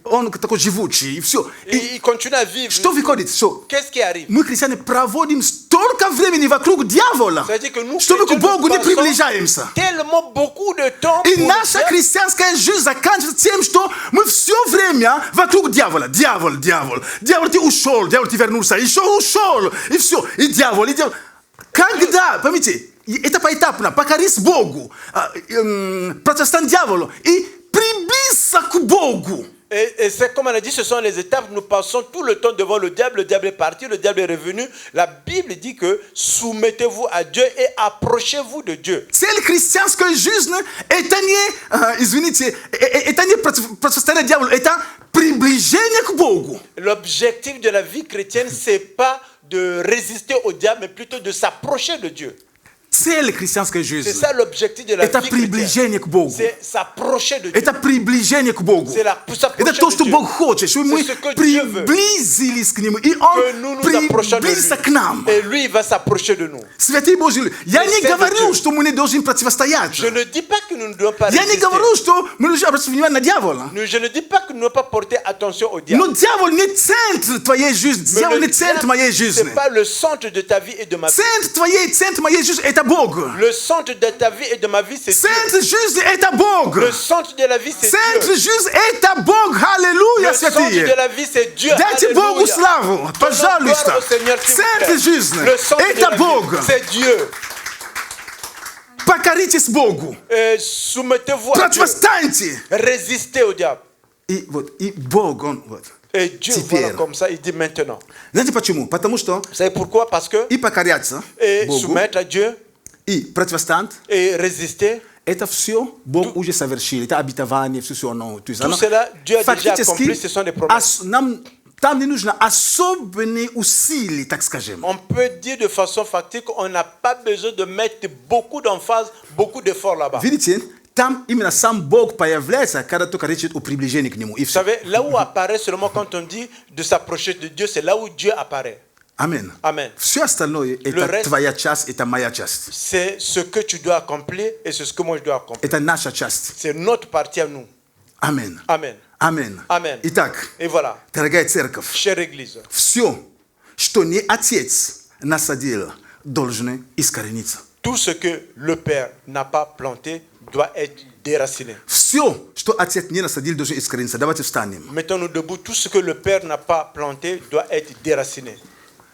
Он такой живучий, и все. Et il continue à vivre. Что выходит? Что? Qu'est-ce qui arrive? Мы, христиане, проводим столько времени вокруг дьявола, C'est-à-dire que nous, что мы к chrétiens, Богу nous не passons приближаемся. tellement beaucoup de temps И pour наша le христианская жизнь заканчивается тем, что мы все время вокруг дьявола. Дьявол, дьявол. Дьявол, ты ушел, дьявол, ты вернулся. Еще ушел. И все. И дьявол, и дьявол. Когда, поймите, это поэтапно. Покорись Богу. Противостань дьяволу. И приблизься к Богу. Et c'est comme on a dit, ce sont les étapes. Nous passons tout le temps devant le diable est parti, le diable est revenu. La Bible dit que soumettez-vous à Dieu et approchez-vous de Dieu. Цель христианской жизни это не, извините, это не противостояние дьяволу, это приближение к Богу. L'objectif de la vie chrétienne, c'est pas de résister au diable, mais plutôt de s'approcher de Dieu. Цель христианской C'est жизни ça l'objectif de la – это vie chrétienne. приближение к Богу. C'est s'approcher de Dieu. Это приближение к Богу. C'est s'approcher Это то, de что Dieu. Бог хочет, чтобы мы ce que Dieu veut. приблизились к Нему, и Que Он nous nous approchons de приблизится lui. к нам. Et lui, il va s'approcher de nous. Святые Божьи, я Les не saints de говорю, Dieu. что мы не должны противостоять. Je ne dis pas que nous ne devons pas Я не résister. говорю, что мы должны обращать внимание на дьявола. Je ne dis pas que nous ne devons pas porter attention au diable. Но дьявол не центр твоей жизни, Mais дьявол le не центр diable, моей c'est жизни. pas le centre de ta vie et de ma vie. Центр моей жизни – это Бог. Le centre de ta vie et de ma vie, c'est Dieu. Центр жизни – это Бог. Le centre de la vie, c'est Центр Dieu. жизни – это Бог. Аллилуйя, Le centre святые. de la vie, c'est Dieu. Дайте Богу Alléluia. славу, Donnons пожалуйста. gloire au Seigneur, s'il vous Центр plaît. жизни Le centre – de la это vie, Бог. c'est Dieu. Покоритесь Богу. Soumettez-vous à Dieu. Противостаньте. Résistez au diable. И Бог, Он вот. Et Dieu, Теперь. voilà comme ça, il dit maintenant. Знаете почему? Потому что Vous savez pourquoi? Parce que и покоряться et Богу, soumettre à Dieu и противостант et résister, это все Бог уже совершил. Это обетование, все оно. tout cela, Dieu a déjà accompli, ce sont des promesses. нам там не нужно особенные усилия, так скажем. On peut dire de façon factique qu'on n'a pas besoin de mettre beaucoup d'emphase, beaucoup d'efforts là-bas. Видите, там именно сам Бог появляется, когда только речь идет о приближении к Нему. И Vous все. savez, là où apparaît seulement quand on dit de s'approcher de Dieu, c'est là où Dieu apparaît. Амин. Amen. Все остальное это reste- твоя часть, это моя часть. C'est ce que tu dois accomplir et c'est ce que moi je dois accomplir. Это наша часть. C'est notre partie à nous. Амин. Amen. Амин. Amen. Итак, Et voilà, дорогая церковь, chère Église, все, что не Отец насадил, должно искорениться. tout ce que le Père n'a pas planté doit être déraciné. Все, что Отец не насадил, должно искорениться. Давайте встанем. Mettons-nous debout, tout ce que le Père n'a pas planté doit être déraciné.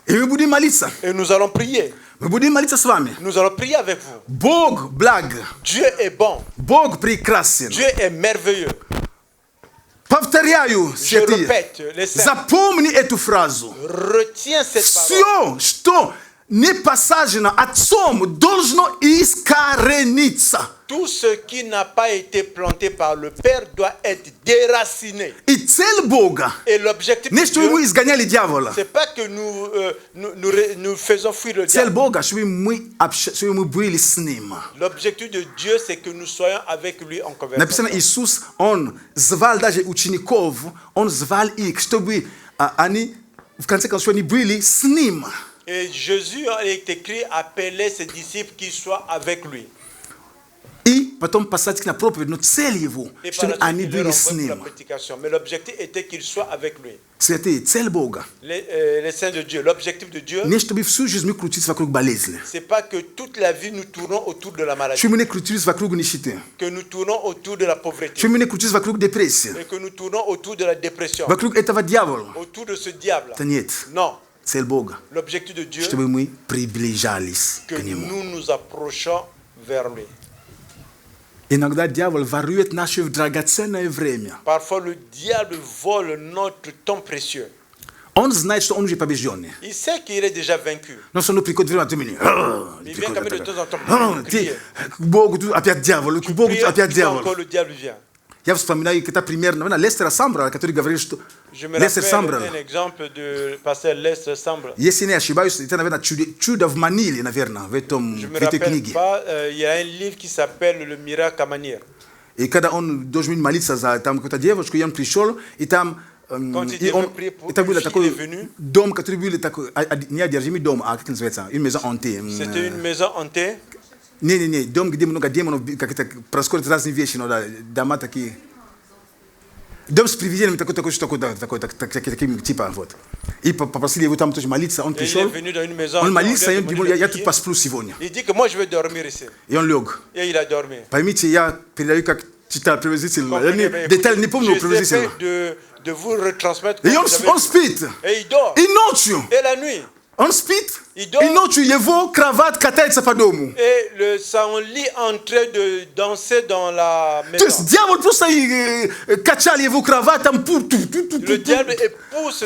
И мы будем молиться. Et nous allons prier. Мы будем молиться с вами. Nous allons prier avec vous. Бог благ. Dieu est bon. Бог прекрасен. Dieu est merveilleux. Повторяю, Je святые, répète, les saints, запомни эту фразу. retiens cette parole. Все, что не посажено Отцом, должно искорениться. Tout ce qui n'a pas été planté par le Père doit être déraciné. И цель Бога, Et l'objectif не de чтобы мы Dieu, изгоняли дьявола. c'est pas que nous faisons fuir le Цель diable. Бога, чтобы мы были с Ним. L'objectif de Dieu, c'est que nous soyons avec lui en Написано, conversation. Иисус, Он звал даже учеников, Он звал их, чтобы они, в конце концов, они были с Ним. Et Jésus, il est écrit, appelait ses disciples qui soient avec lui. И потом посадить на проповедь, но цель Его, Et par чтобы la suite, они il leur были с envoie pour la Ним. prédication. Mais l'objectif était qu'ils soient avec lui. Святые, цель Бога, Les saints de Dieu, l'objectif de Dieu, не чтобы всю жизнь мы крутились вокруг болезни, c'est pas que toute la vie nous tournons autour de la maladie, чтобы мы не крутились вокруг нищеты, que nous tournons autour de la pauvreté, чтобы мы не крутились вокруг депрессии, et que nous tournons autour de la dépression, вокруг этого дьявола. autour de ce diable. Это нет. Non, Цель Бога, l'objectif de Dieu, чтобы мы приближались que к Нему. nous nous approchons vers lui. Иногда дьявол ворует наше драгоценное время. Parfois, le diable vole notre temps précieux. Он знает, что он уже побежденный. Il sait qu'il est déjà vaincu. Но все равно приходит время, ты меня. Il vient quand même de temps en temps Ты crier. к Богу тут опять дьявол, к Богу тут Prie, опять puis дьявол. encore le diable vient. Я вспоминаю, это пример, наверное, Лестера Самбра, который говорил, что Je me Лестер rappelle Самбра, un exemple de pasteur Lester Sambre. если не ошибаюсь, это, наверное, чудо в Маниле, наверное, в Je me этой rappelle книге. pas, il y a un livre qui s'appelle Le miracle à Manir. И когда он должен молиться за там какую-то девушку, и он пришел, и там Quand il и он, devait prier pour это une был fille, такой il est venu. дом, который был такой, не одержимый дом, а как называется, une maison hantée. C'était une maison hantée. Не, дом, где много демонов, как это происходят разные вещи, но да, дома такие. Дом с привидениями таким типа вот. И попросили его там тоже молиться, он Et il est пришел, venu dans une maison. он hantée, молился, и on он lui a думал, demandé я de тут prier. посплю сегодня. Il dit que moi je vais dormir ici. И он лег. Et il a dormi. Поймите, я передаю как читал приблизительно. Я Comprenez, mais деталь не помню j'essaie приблизительно. de vous retransmettre. И comme он vous avez- он спит. Et il dort. И ночью. Et la nuit. Он спит. Il dort. И ночью его кровать катается по дому. Et son lit en train de danser dans la То есть maison. дьявол просто качал его кровать там. Le diable pousse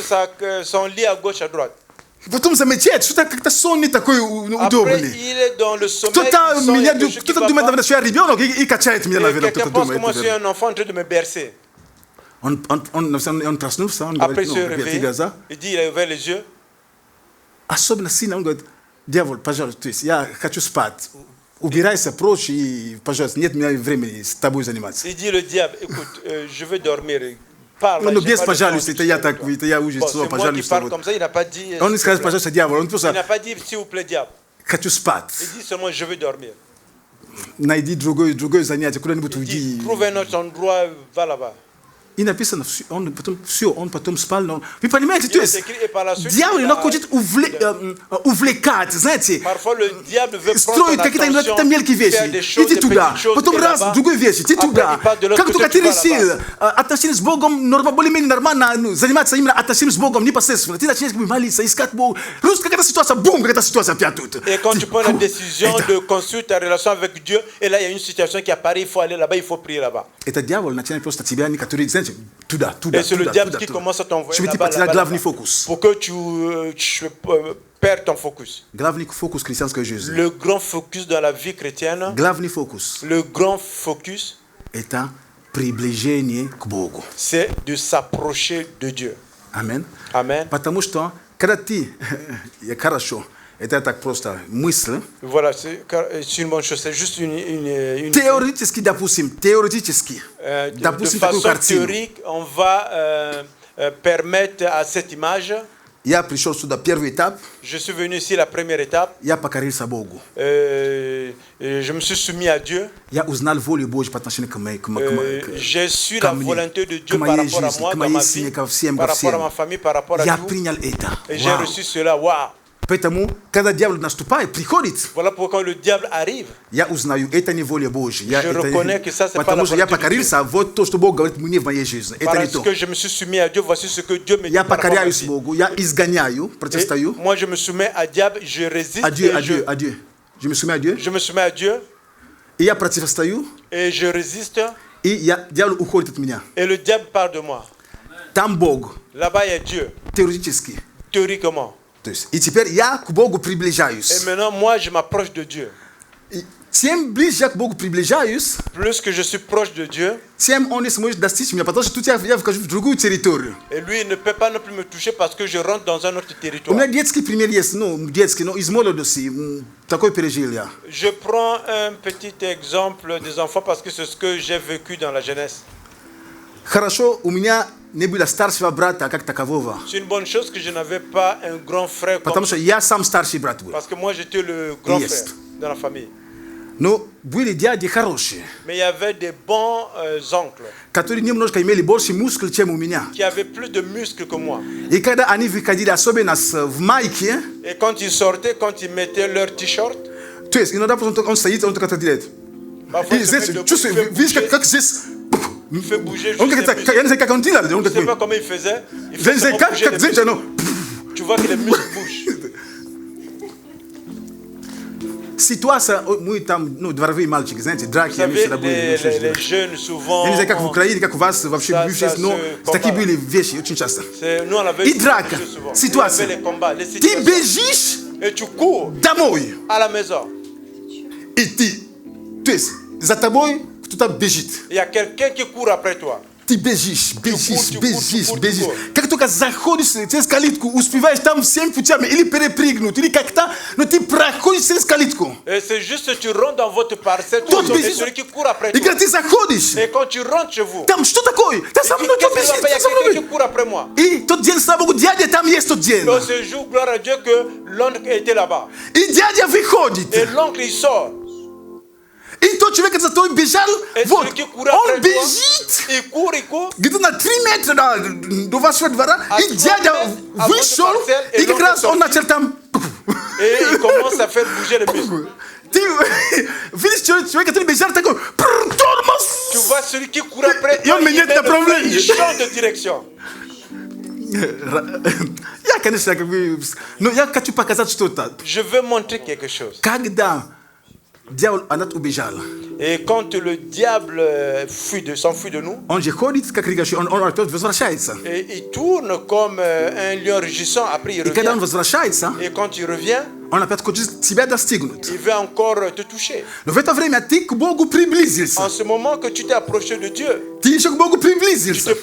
son lit à gauche, à droite. Потом замечает, что-то как-то сон не такой Après, удобный. il est dans le sommeil. Кто-то il sent меня, quelque chose qui кто-то va думает, pas. наверное, что я ребенок и качает меня, Et наверное, quelqu'un кто-то pense que думает. moi je suis un enfant en train de me bercer. Он проснулся, он Après, il говорит, se ну, réveille. глаза. Il dit, il a ouvert les yeux. особенно сильно, он говорит, дьявол, пожалуйста, то есть я хочу спать. Убирайся прочь и, пожалуйста, нет у меня времени с тобой заниматься. Il dit le diable, écoute, je veux dormir. Parle. Ну, j'ai без pas le temps пожалуйста, de это я discuter так, avec toi. это я уже Bon, слово c'est moi qui пожалуйста. parle Вот. comme ça, il n'a pas dit. Он не s'il скажет, vous plaît. пожалуйста, дьявол, он Il просто n'a pas dit s'il vous plaît diable. хочу спать. Il dit seulement je veux dormir. Найди другое занятие, куда-нибудь Il dit уйди. trouve un autre endroit, va là-bas. И написано, он потом спал, но... Вы понимаете, то Il est есть, écrit et par la suite. дьявол il иногда a- хочет увлекать, знаете, Parfois le diable veut prendre строить ton какие-то attention, мелкие faire вещи. des choses, Иди des туда, petites choses, потом et раз, là-bas. другой вещи, иди Après, туда. il parle de l'autre Как côté, только tu ты vas решил là-bas. отношения с Богом, более-менее нормально, ну, заниматься именно отношениями с Богом непосредственно, ты начинаешь молиться, искать Бога. Просто какая-то ситуация, бум, какая-то ситуация опять тут. Et quand tu prends la décision de construire ta relation avec Dieu, et là il y a une situation qui apparaît, il faut aller là-bas, il faut prier là-bas. Это дьявол начинает просто тебя, некоторые, знаете, туда. Et c'est le diable qui commence à t'envoyer Чтобы ты là-bas, потерял là-bas, главный là-bas, фокус. pour que tu perds ton focus. Главный фокус христианской жизни. Le grand focus dans la vie chrétienne, Главный фокус le grand focus, – это приближение к Богу. c'est de s'approcher de Dieu. Аминь. Amen. Потому что, когда ты, хорошо, это так просто мысль, Voilà, c'est une bonne chose. C'est juste une теоретически, допустим, теоретически, de допустим, такую façon картину. théorique, on va permettre à cette image. Я пришел сюда, первый этап, Je suis venu ici, la première étape. я покорился Богу. Je me suis soumis à Dieu. Я узнал волю Божью по отношению к моей J'ai su la мне, volonté de к Dieu par моей rapport à жизни, moi, к dans моей ma семье, vie, ко всем, par ко rapport à всем. ma famille, par rapport à Я tout. принял это. Et j'ai Вау. reçu cela. Waouh! Поэтому, когда дьявол наступает, приходит, Voilà pourquoi le diable arrive. я узнаю, это не воля Божья. Je reconnais que ça, c'est pas Потому la что я volonté de покорился, вот то, что Бог говорит мне в моей жизни. Это не Parce то. que je me suis soumis à Dieu, voici ce que Dieu me dit Я par rapport à ma покоряюсь vie. Богу, я изгоняю, Et противостою. moi, je me soumets à diable, je résiste. À Dieu, et à Dieu, à Dieu. Je me soumets à Dieu. je me soumets à Dieu И я противостою, et je résiste. и дьявол уходит от меня. Et le diable part de moi. Там Бог, Là-bas, il y a Dieu, теоретически. théoriquement. То есть, и теперь я к Богу Et приближаюсь. maintenant, moi, je m'approche de Dieu. И тем ближе я к Богу приближаюсь, Plus que je suis proche de Dieu, тем он не сможет достичь меня, потому что тут я вхожу в другую территорию. et lui, il ne peut pas non plus me toucher parce que je rentre dans un autre У territoire. меня детский пример есть, ну, детский, но из молодости. Такой пережил я. Je prends un petit exemple des enfants parce que c'est ce que j'ai vécu dans la jeunesse. Хорошо, у меня не было старшего брата как такового. C'est une bonne chose que je n'avais pas un grand frère comme Потому что я сам старший брат был. parce que moi j'étais le grand Yes. frère dans la famille. Но были дяди хорошие, Mais il y avait des bons oncles которые немножко имели больше мускул, чем у меня. qui avaient plus de muscles que moi. И когда они выходили, особенно в майке, Et quand ils sortaient, quand ils mettaient leur t-shirt, то есть иногда он стоит, он только так делает. parfois И ils se mettent здесь, debout, чувствуй, il fait видишь, bouger, как здесь... il fait bouger Он juste как les это, я не знаю, как он делал, он Je ne sais такой... pas comment il faisait. Il Я fait не знаю, seulement bouger как les здесь, muscles. оно... Tu vois que les muscles bougent. Ситуация, мы там, ну, дворовые мальчики, знаете, Vous драки, они savez, всегда были. les jeunes souvent. Я не знаю, как в Украине, как у вас вообще Ça, бывшие, ça но se такие combat. были вещи очень часто. Nous on avait И драка, des choses souvent. ситуация. Il y avait les combats, les Ты situations. бежишь Et tu cours домой, à la maison. и ты, то есть за тобой кто-то бежит. Il y a quelqu'un qui court après toi. Ты бежишь, tu бежишь, cours, бежишь, tu cours. бежишь. Как только заходишь через калитку, успеваешь там всем путями или перепрыгнуть, или как-то, но ты проходишь через калитку. Et c'est juste que tu rentres dans votre parcelle, tu Тот sors, et бежит. celui qui court après И toi. когда ты заходишь, Et quand tu rentres chez vous, там что такое? Ты со мной, кто qu'est-ce qu'il va бежит? faire? Il y a Ты со quelqu'un qui мной. court après moi. И тот день, слава Богу, дядя там есть тот день. Et ce jour, gloire à Dieu que l'oncle était là-bas. И дядя выходит. Et l'oncle il sort. И тот человек, который за тобой бежал, Et вот, celui qui courait après он toi, бежит il court. где-то на 3 метра до вашего двора, А и дядя а вышел, вот парцель, и и как l'autre раз он sorti. начал там... Et il commence à faire bouger les muscles. Ты видишь человека, который бежал такой, тормоз! Tu vois celui qui court après И он toi, il, меняет met le frein, направление. il change de direction. Я, конечно, как бы... Но я хочу показать что-то. Je veux montrer quelque chose. Когда дьявол от нас убежал, Et quand le diable s'enfuit de nous, on je chodit, как Рига, он опять возвращается. et il tourne comme un lion rugissant, après il И когда он revient. возвращается, Et quand il revient, он опять хочет тебя достигнуть. il veut encore te toucher. Но в это время ты к Богу приблизился. En ce moment que tu t'es approché de Dieu, Ты еще к Богу приблизился.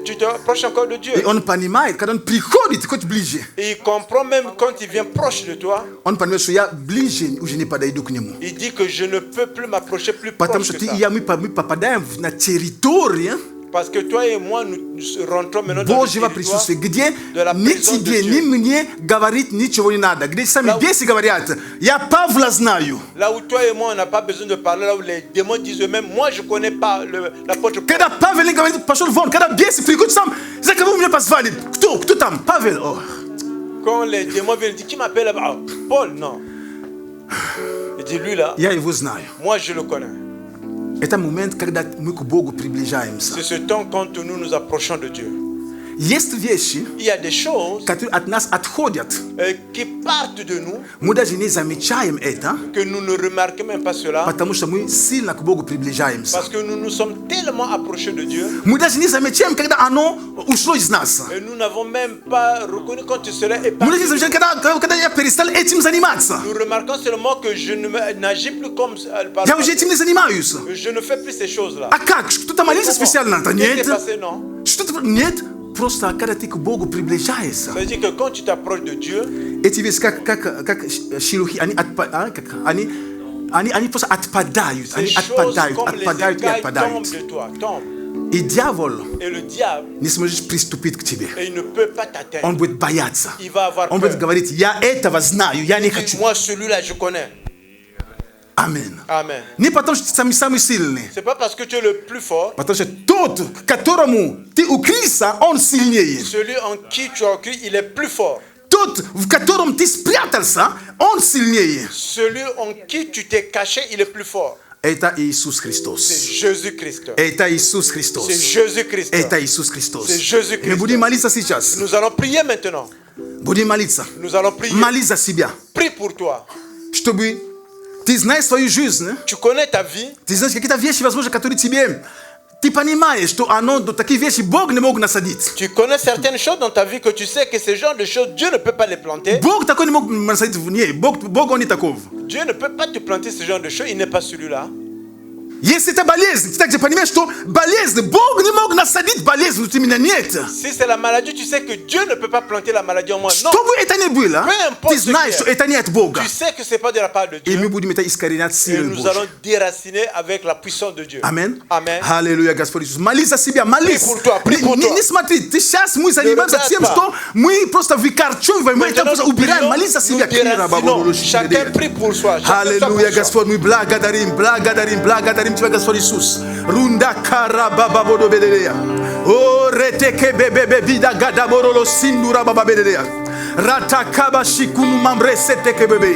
tu te approches encore de И Dieu. он понимает, когда он приходит хоть ближе, Et il comprend même quand il vient proche de toi, он понимает, что я ближе уже не подойду к нему. il dit que je ne peux plus m'approcher plus Потому proche что que ты ça. и я, мы попадаем на территорию Parce que toi et moi, nous rentrons maintenant dans le Божьего territoire присутствия, где de la ни présence de тебе, ни Dieu. мне говорить ничего не надо. Где сами Là où- бесы говорят, я Павла знаю. Là où toi et moi, on n'a pas besoin de parler, là où les démons disent eux-mêmes, moi je ne connais pas l'apôtre Paul. Когда Павел не говорит, пошел вон, когда бесы приходят сам, за кого вы меня позвали? Кто там? Павел. О. Quand les démons viennent dire, qui m'appelle là-bas? Ah, Paul, non. Il dit, lui là, Я его знаю. moi je le connais. Это момент, когда мы к Богу приближаемся. C'est ce temps quand nous nous approchons de Dieu. Есть вещи, Il y a des choses которые от нас отходят. qui partent de nous, Мы даже не замечаем это, que nous ne remarquons même pas cela, потому что мы сильно к Богу приближаемся. parce que nous nous sommes tellement approchés de Dieu, Мы даже не замечаем, когда оно ушло из нас. et nous n'avons même pas reconnu quand cela est Мы parti. даже не замечаем, когда я перестал этим заниматься. Nous remarquons seulement que je n'agis plus comme par Я уже этим не занимаюсь. je ne fais plus ces choses-là. А как? Что-то молиться специально? Да Qu'est-ce qui нет. est passé, non? Что-то нет. Просто когда ты к Богу приближаешься, Ça veut dire que quand tu t'approches de Dieu, эти вещи как шелухи, они просто отпадают. ces Они choses отпадают, comme les отпадают и écailles отпадают. tombent de toi, tombent. И дьявол Et le diable, не сможет приступить к тебе. et il ne peut pas t'atteindre. Он будет бояться. Il va avoir Он будет peur. говорить, я этого знаю, я не Il dit, хочу. moi, celui-là, je connais. Аминь. Amen. Не потому что ты самый сильный, C'est pas parce que tu es le plus fort, потому что тот, которому ты укрылся, он сильнее. celui en qui tu as cru, il est plus fort. Тот, в котором ты спрятался, он сильнее. Celui en qui tu t'es caché, il est plus fort. Это Иисус C'est Христос. Jésus-Christ. Это Иисус Христос. C'est Jésus-Christ. Это Иисус Христос. C'est Jésus-Christ. И мы будем молиться сейчас. Nous allons prier maintenant. Будем молиться. Nous allons prier. Молись за себя. Prie pour toi. Чтобы ты знаешь свою жизнь. Tu connais ta vie. Ты знаешь какие-то вещи, возможно, которые тебе... Ты понимаешь, что оно, такие вещи Бог не мог насадить. Tu connais certaines choses dans ta vie que tu sais que ces genres de choses, Dieu ne peut pas les planter. Бог такой не мог насадить в ней. Бог он не таков. Dieu ne peut pas te planter ce genre de choses. Il n'est pas celui-là. Если это болезнь, ты также понимаешь, что болезнь, Бог не мог насадить болезнь, внутри меня нет. Si c'est la maladie, tu sais que Dieu ne peut pas planter la maladie en moi. Non. Что бы это ни было, Peu importe ты ce знаешь, qui est. что это не от Бога. Tu sais que ce n'est pas de la part de И мы Dieu. будем это искоренять Et силой nous Божьей. allons déraciner avec la puissance de Dieu. Аминь. Amen. Аллилуйя, Господь Иисус. Молись за себя, молись. Prie pour toi, prie pour toi. Не смотри, ты сейчас мы занимаемся regarde тем, pas. что мы просто выкорчевываем, мы это Maintenant, просто nous убираем. prions, Молись за себя. nous déracinons. Chacun prie pour soi. Chacun Аллилуйя, pour soi. Господь, мы благодарим Тебя, Господь Иисус. Рунда кара баба бодо бедея. О, ретеке бебе бида гада бороло синдура баба бедея. Rata kaba shikunu mamre sete kebebe.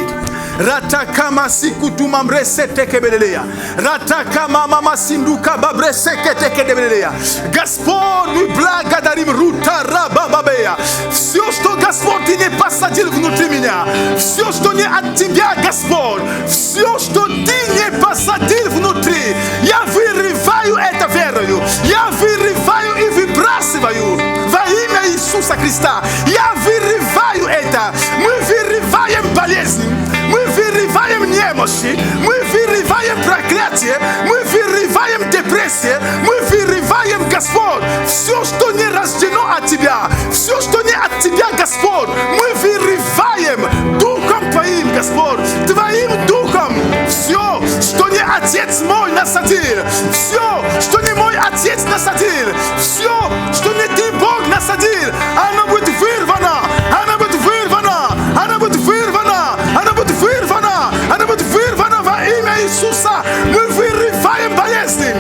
Rata kama sikutu mamre sete kebelea. Rata kama mama sinduka babre sekete kebelea. Господь, мы благодарим рута раба бабея. Все, что Господь ты не посадил внутри меня, все, что не от Тебя, Господь, все, что Ты не посадил внутри, я вырываю это верою, я вырываю и выбрасываю во имя Иисуса Христа. Я вырываю это. Мы вырываем болезни, мы вырываем немощи, мы вырываем проклятие, мы вырываем депрессию, мы вырываем, Господь, все, что не рождено от Тебя, все, что не от Тебя, Господь, мы вырываем Духом Твоим, Господь, Твоим Духом. Все, что не Отец мой насадил, все, что не мой Отец насадил, все, что не Ты, Бог, насадил, оно будет вырвано, оно будет вырвано, оно будет вырвано, оно будет вырвано, оно будет вырвано во имя Иисуса. Мы вырываем болезни,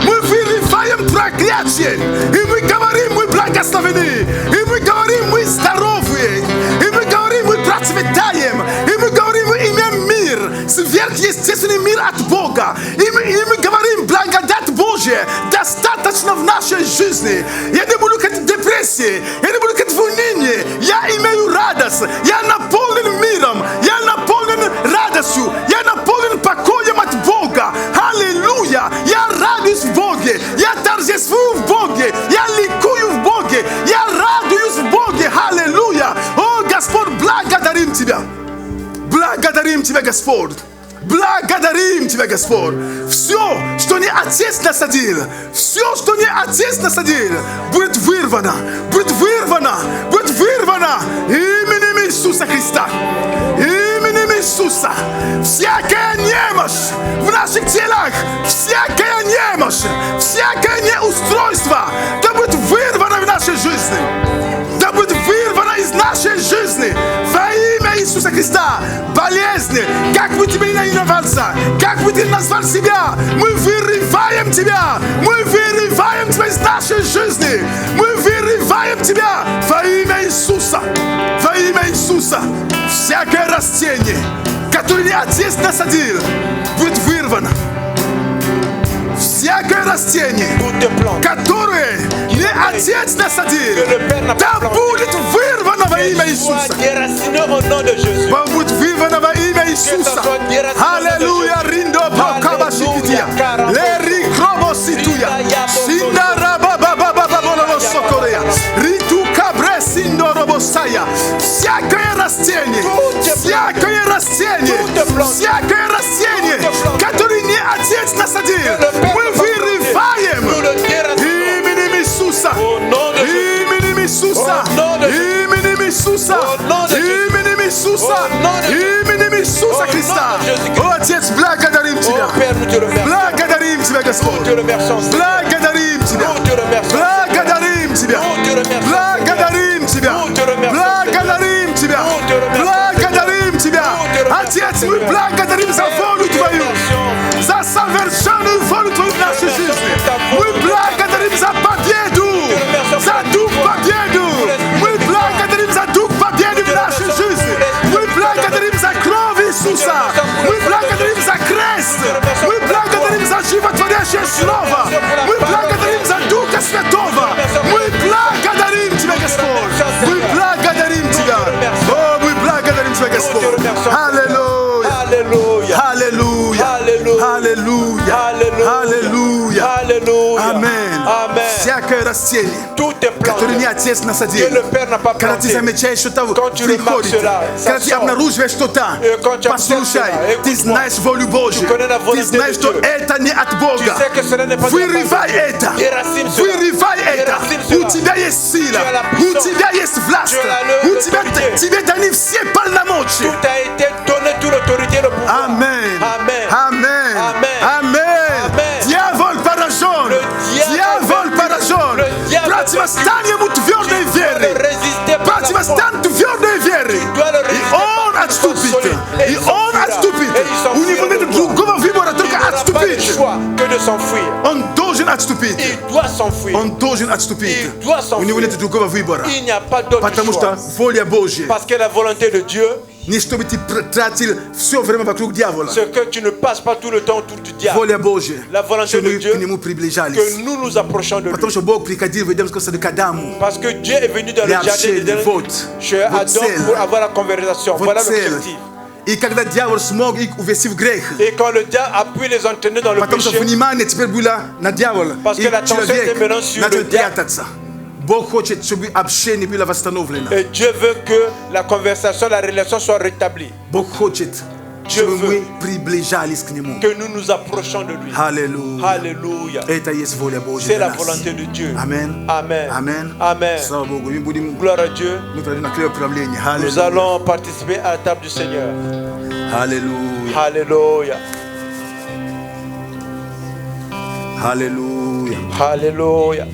мы вырываем проклятие, и мы говорим, мы благословены, и мы говорим, мы здоровые, и мы говорим, мы процветаем, и мы говорим, мы имеем мир, сверхъестественный мир от Бога, и мы говорим, благодать Божья достаточно в нашей жизни. Я не буду к депрессии, я не буду к унынию, я имею радость, я наполнен миром, я наполнен радостью, я наполнен покоем от Бога, Господь. Благодарим Тебя, Господь. Все, что не Отец насадил, все, что не Отец насадил, будет вырвано, будет вырвано, будет вырвано именем Иисуса Христа. Именем Иисуса. Всякая немощь в наших телах, всякая немощь, всякое неустройство, да будет вырвано в нашей жизни. Да будет вырвано из нашей жизни во имя Иисуса Христа. Болезни, как бы тебе ни именовался, как бы ты назвал себя, мы вырываем тебя, мы вырываем тебя из нашей жизни, мы вырываем тебя во имя Иисуса, во имя Иисуса. Всякое растение, которое не Отец насадил, будет вырвано. Всякое растение, которое не Отец насадил, да будет вырвано во имя Иисуса. Будет вырвано во имя Иисуса. Аллилуйя. Риндо покабашикития. Лери кробоситуя. Синда рабабабабабаболосокорея. Риту кабресиндо робосая. Всякое растение, всякое растение, всякое растение, которое не Отец насадил, мы вырываем именем Иисуса, именем Иисуса, именем Иисуса, именем Иисуса, именем Иисуса Христа. О, Отец, благодарим Тебя, благодарим Тебя, Господь, благодарим Тебя, благодарим Тебя, благодарим Тебя, благодарим Тебя, благодарим Тебя. Отец, мы благодарим за волю Твою, за совершенную волю Твою в нашей жизни. Мы благодарим за победу, за дух победу. Мы благодарим за дух победы в нашей жизни. Мы благодарим за кровь Иисуса. Мы благодарим за крест. Мы благодарим за животворящее слово. Мы благодарим за Духа Святого. Мы благодарим Тебя, Господь. Мы благодарим Тебя. О, мы благодарим Тебя, Господь. Аллилуйя. Аллилуйя. Аллилуйя. Аллилуйя. Амен. Всякое растение, которое не Отец насадил, когда ты замечаешь что-то приходит, когда ты обнаруживаешь что-то, послушай, ты знаешь волю Божью, ты знаешь, что это не от Бога. Вырывай это, вырывай это. У тебя есть сила, у тебя есть власть, тебе даны все полномочия. Амен. Амен. Амен. Дьявол поражен. Дьявол поражен. Противостань ему твердой веры. Противостань твердой веры. И он отступит. И он отступит. У него нет другого выбора, только отступить. Он должен отступить. Он должен отступить. У него нет другого выбора. Потому что воля Божья. Parce que la volonté de Dieu, не чтобы ты тратил все время вокруг дьявола. c'est que tu ne passes pas tout le temps autour du diable. Воля Божья. La volonté de Dieu, к нему приближались. que nous nous approchons de lui. Потому что Бог приходил в Эдемскую саду к Адаму. Parce que Dieu est venu dans le jardin d'Éden chez Adam pour avoir la conversation. Voilà l'objectif. И когда дьявол смог их увести в грех, Et quand le diable a pu les entraîner dans le потому что péché, внимание теперь было на дьявола, parce и que l'attention était maintenant человек sur начал le diable. прятаться. Бог хочет, чтобы общение было восстановлено. Et Dieu veut que la conversation, la relation soit rétablie. Бог хочет, чтобы мы приближались к Нему. Que nous nous approchons de lui. Аллилуйя. Alléluia. Это есть воля Божья. C'est la volonté de Dieu. Amen. Amen. Amen. Amen. Слава Богу. Мы будем Gloire à Dieu. на клевое управление. Nous allons participer à la table du Seigneur. Аллилуйя. Alléluia. Аллилуйя. Alléluia.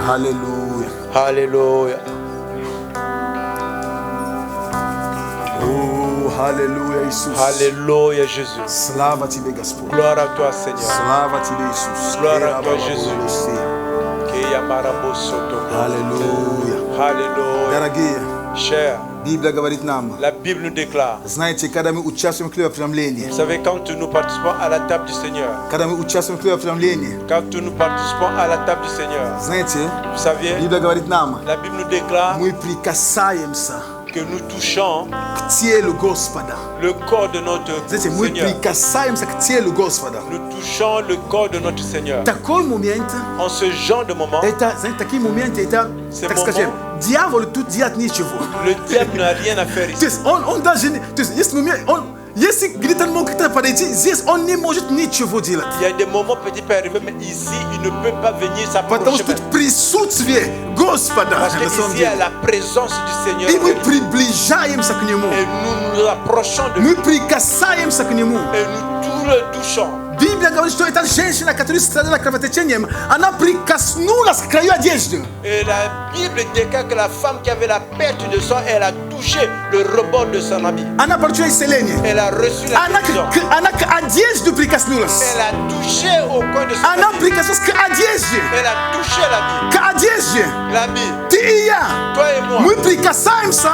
Аллилуйя. Alléluia. О, аллилуйя, Иисус. Alléluia, Jésus. Слава Тебе, Господь. Gloire à toi, Seigneur. Слава Тебе, Иисус. Gloire à toi, Jésus. Аллилуйя. Alléluia. Дорогие, Cher, Библия говорит нам, la Bible nous déclare. знаете, когда мы участвуем в клевопреломлении, Vous savez, quand nous participons à la table du Seigneur, когда мы участвуем в клевопреломлении, quand nous participons à la table du Seigneur, знаете, vous saviez, Библия говорит нам, la Bible nous déclare, мы прикасаемся que nous touchons Ktielu Gospoda. le corps de notre Znaczy, mój Seigneur. prikasałem się Ktielu Gospoda. Nous touchons le corps de notre Seigneur. Такой момент, En ce genre de moment, это такие моменты, это, C'est так moment. скажем, дьявол тут делать ничего. le diable n'a rien à faire То ici. есть он даже, то есть есть момент, если где-то мог подойти, здесь он не может ничего делать. Il y a des moments petit peut arriver, mais ici, il ne peut pas venir Потому s'approcher. что тут присутствие Господа Parce на самом qu'ici, il y a деле. la présence du Seigneur. И мы приближаемся к Нему. Et nous nous approchons de lui. Мы прикасаемся к Нему. Et nous tout le touchons. Библия говорит, что эта женщина, которая страдала кровотечением, она прикоснулась к краю одежды. Et la Bible déclare que la femme qui avait la perte de sang, elle a touché le rebord de son habit. Она получила исцеление. Elle a reçu la Она guérison. она к одежде прикоснулась. Elle a touché au coin de son Она habit. прикоснулась к одежде. Elle a touché l'habit. К одежде. L'habit. Ты и я. Toi et moi. Мы прикасаемся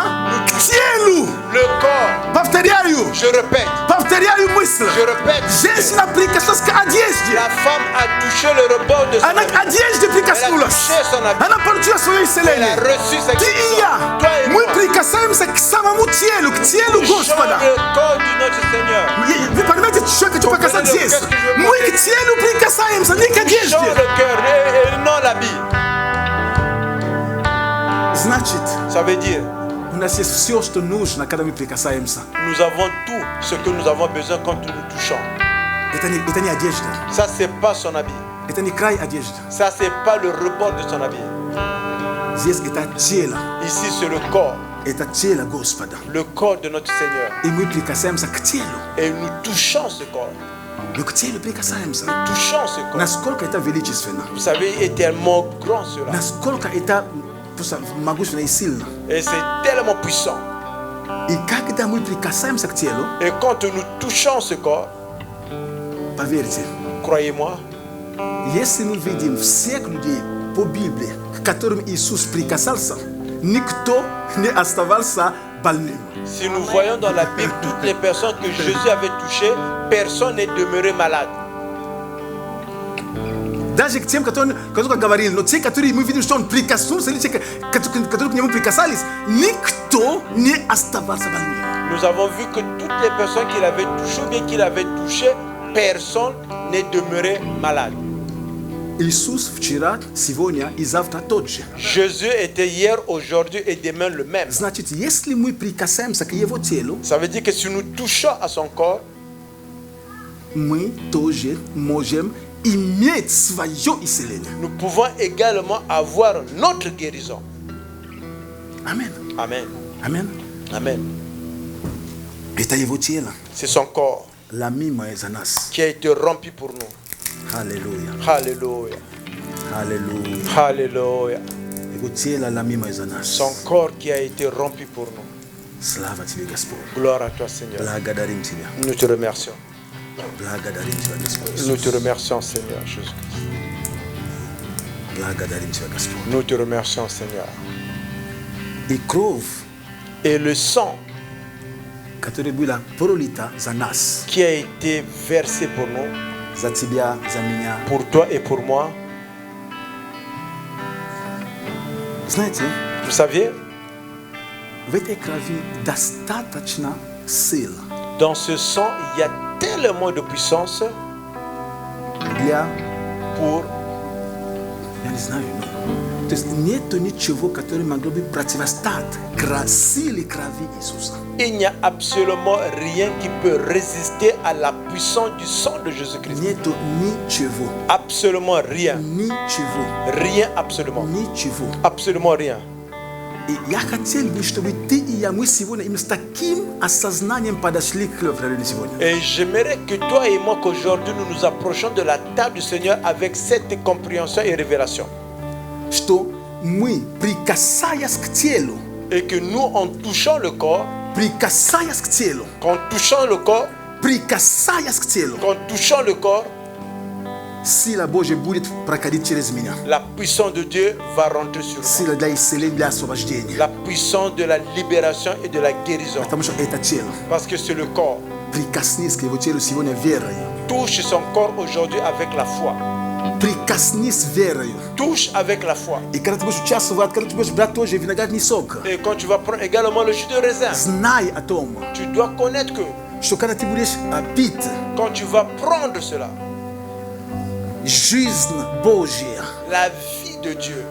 к телу. Le corps. Повторяю. Je répète. Повторяю мысль. Je répète. Женщина прикоснулась к одежде. La femme a touché le rebord de son Она habit. к одежде прикоснулась. Elle a touché son habit. Она получила свое Elle исцеление. a reçu sa Ты и guérison. я. Toi et Мы moi. прикасаемся к самому телу, к телу Touchons Господа. le corps du notre Seigneur. Вы понимаете, что я хочу показать Comprenez le здесь? qu'est-ce que je veux Мы montrer? к телу прикасаемся, не к Touchons одежде. le cœur et non l'habit. Значит, Ça veut dire, у нас есть все, что нужно, когда мы прикасаемся. nous avons tout ce que nous avons besoin quand nous nous touchons. Это не одежда. Ça, c'est pas son habit. Это не край одежды. Ça, c'est pas le rebord de son habit. Здесь это тело. Ici, c'est le corps. Это тело Господа. Le corps de notre Seigneur. И мы прикасаемся к телу. Et nous touchons ce corps. Мы к телу прикасаемся. Touchons ce corps. Насколько это величественно. Vous savez, est tellement grand cela. Насколько это просто могущественно и сильно. Et c'est tellement puissant. И когда мы прикасаемся к телу, Et quand nous touchons ce corps, поверьте, croyez-moi, если мы видим всех людей по Библии, к которым Иисус прикасался, никто не оставался больным. si nous voyons dans la Bible toutes les personnes que Jésus avait touchées, personne n'est demeuré malade. Даже к тем, которые говорили, но те, которые мы видим, что он прикоснулся, или те, которые к нему прикасались, никто не оставался больным. Nous avons vu que toutes les personnes qu'il avait touchées ou bien qu'il avait touchées, personne n'est demeuré malade. Иисус вчера, сегодня и завтра тот же. Jésus était hier, aujourd'hui et demain le même. Значит, если мы прикасаемся к Его телу, Ça veut dire que si nous touchons à son corps, мы тоже можем иметь свое исцеление. nous pouvons également avoir notre guérison. Аминь. Amen. Аминь. Amen. Это Его тело, C'est son corps ломимое за нас. qui a été rempli pour nous. Аллилуйя. Alléluia. Аллилуйя. Alléluia. Его тело ломимое за нас. Son corps qui a été rempli pour nous. Слава Тебе, Господь. Gloire à toi, Seigneur. Благодарим Тебя. Nous te remercions. Благодарим Тебя, Господь. Nous te remercions, Seigneur Jésus. Благодарим Тебя, Господь. Nous te remercions, Seigneur. И кровь, Et le sang которая была пролита за нас, qui a été versé pour nous, за Тебя, за меня. pour toi et pour moi, Знаете, vous saviez, в этой крови достаточно сил dans ce sang, il y a tellement de puissance для, pour... я не знаю, ну, то есть нету ничего, которое могло бы противостать силе крови Иисуса. Il n'y a absolument rien qui peut résister à la puissance du sang de Jésus-Christ. Нету ничего, Absolument rien. ничего, Rien, absolument. ничего. Absolument rien. И я хотел бы, чтобы ты и я, мы сегодня именно с таким осознанием подошли к хлебу сегодня. Et j'aimerais que toi et moi, qu'aujourd'hui, nous nous approchons de la table du Seigneur avec cette compréhension et révélation. Что мы, прикасаясь к телу, Et que nous, en touchant le corps, прикасаясь к телу, qu'en touchant le corps, прикасаясь к телу, qu'en touchant le corps, сила Божья будет проходить через меня. la puissance de Dieu va rentrer sur nous. Сила для исцеления, для освобождения. La puissance de la libération et de la guérison. Потому что это тело. Parce que c'est le corps. Прикоснись к его телу сегодня верой. Touche son corps aujourd'hui avec la foi. prikasnis verăju. Touche avec la foi. I kada ti budeš učestvovat, kada ti budeš brat tože vinogradni sok, Et quand tu vas prendre également le jus de raisin, znaj o tom tu dois connaître que što kada ti budeš pit quand tu vas prendre cela, жизнь Божия, la vie de Dieu,